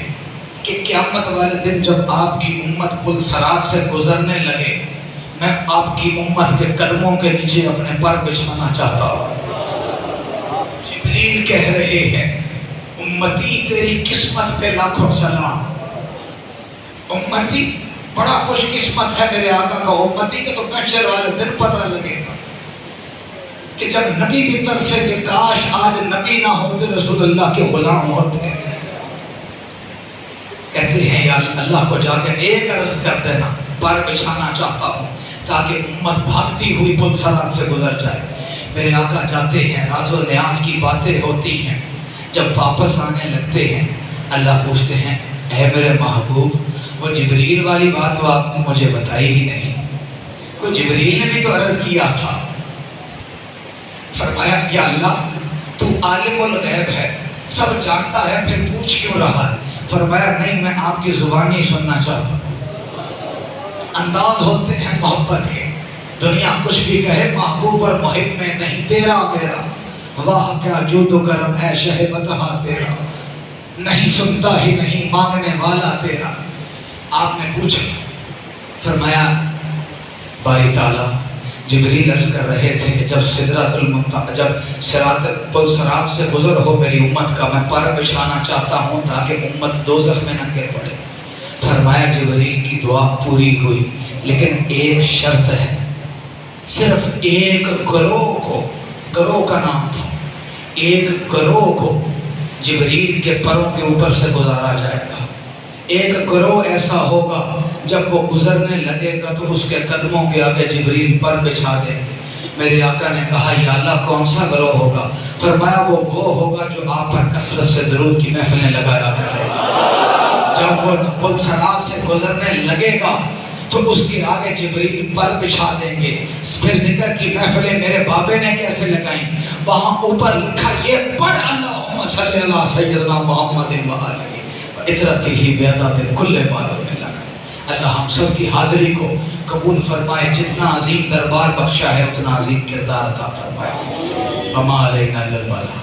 کہ قیامت والے دن جب آپ کی امت پلسرات سے گزرنے لگے، میں آپ کی امت کے قدموں کے نیچے اپنے پر بچھانا چاہتا ہوں۔ جبریل کہہ رہے ہیں امتی تیری قسمت پہ لاکھوں سلام، امتی بڑا خوش قسمت ہے میرے آقا کا امتی کے تو محشر والے دن پتہ لگے گا کہ جب نبی بھی ترسے کہ کاش آج نبی نہ ہوتے رسول اللہ کے غلام ہوتے۔ کہتے ہیں یا اللہ کو جا کے ایک عرض کر دینا، پر بچھانا چاہتا ہوں تاکہ امت بھاگتی ہوئی پلسرات سے گزر جائے۔ میرے آقا جاتے ہیں، راز و نیاز کی باتیں ہوتی ہیں، جب واپس آنے لگتے ہیں اللہ پوچھتے ہیں اے میرے محبوب وہ جبریل والی بات تو آپ نے مجھے بتائی ہی نہیں، کوئی جبریل نے بھی تو عرض کیا تھا۔ فرمایا یا اللہ تو عالم الغیب ہے، سب جانتا ہے، پھر پوچھ کیوں رہا ہے؟ فرمایا نہیں میں آپ کی زبانی سننا چاہتا ہوں۔ انداز ہوتے ہیں محبت کے، دنیا کچھ بھی کہے محبوب اور محب میں نہیں تیرا میرا، واہ کیا جود و کرم ہے شہ بتہا تیرا، نہیں سنتا ہی نہیں مانگنے والا تیرا۔ آپ نے پوچھا، فرمایا باری تعالیٰ جبریل عرض کر رہے تھے کہ جب سدرۃ المنتہا، جب صراط پلسرات سے گزر ہو میری امت کا، میں پر بچھانا چاہتا ہوں تاکہ امت دوزخ میں نہ گر پڑے۔ فرمایا جبریل کی دعا پوری ہوئی، لیکن ایک شرط ہے، صرف ایک گروہ کو، گروہ کا نام تھا، ایک گروہ کو جبریل کے پروں کے اوپر سے گزارا جائے گا۔ ایک گروہ ایسا ہوگا جب وہ گزرنے لگے گا تو اس کے قدموں کے آگے جبریل پر بچھا دیں گے۔ میرے آقا نے کہا یا اللہ کون سا گروہ ہوگا؟ فرمایا وہ ہوگا جو آپ پر کثرت سے درود کی محفلیں لگایا کرے گا۔ جب وہ پلسرات سے گزرنے لگے گا تو اس کے آگے جبریل پر بچھا دیں گے۔ پھر ذکر کی محفلیں میرے بابے نے کیسے لگائیں؟ وہاں اوپر لکھا یہ پڑھ اللہم صلی اللہ سیدنا محمد وآلہ اطرتی ہی بیدا دن کل بالوں میں لگا۔ اللہ ہم سب کی حاضری کو قبول فرمائے، جتنا عظیم دربار بخشا ہے اتنا عظیم کردار عطا فرمائے۔ وما علینا الا البلاغ۔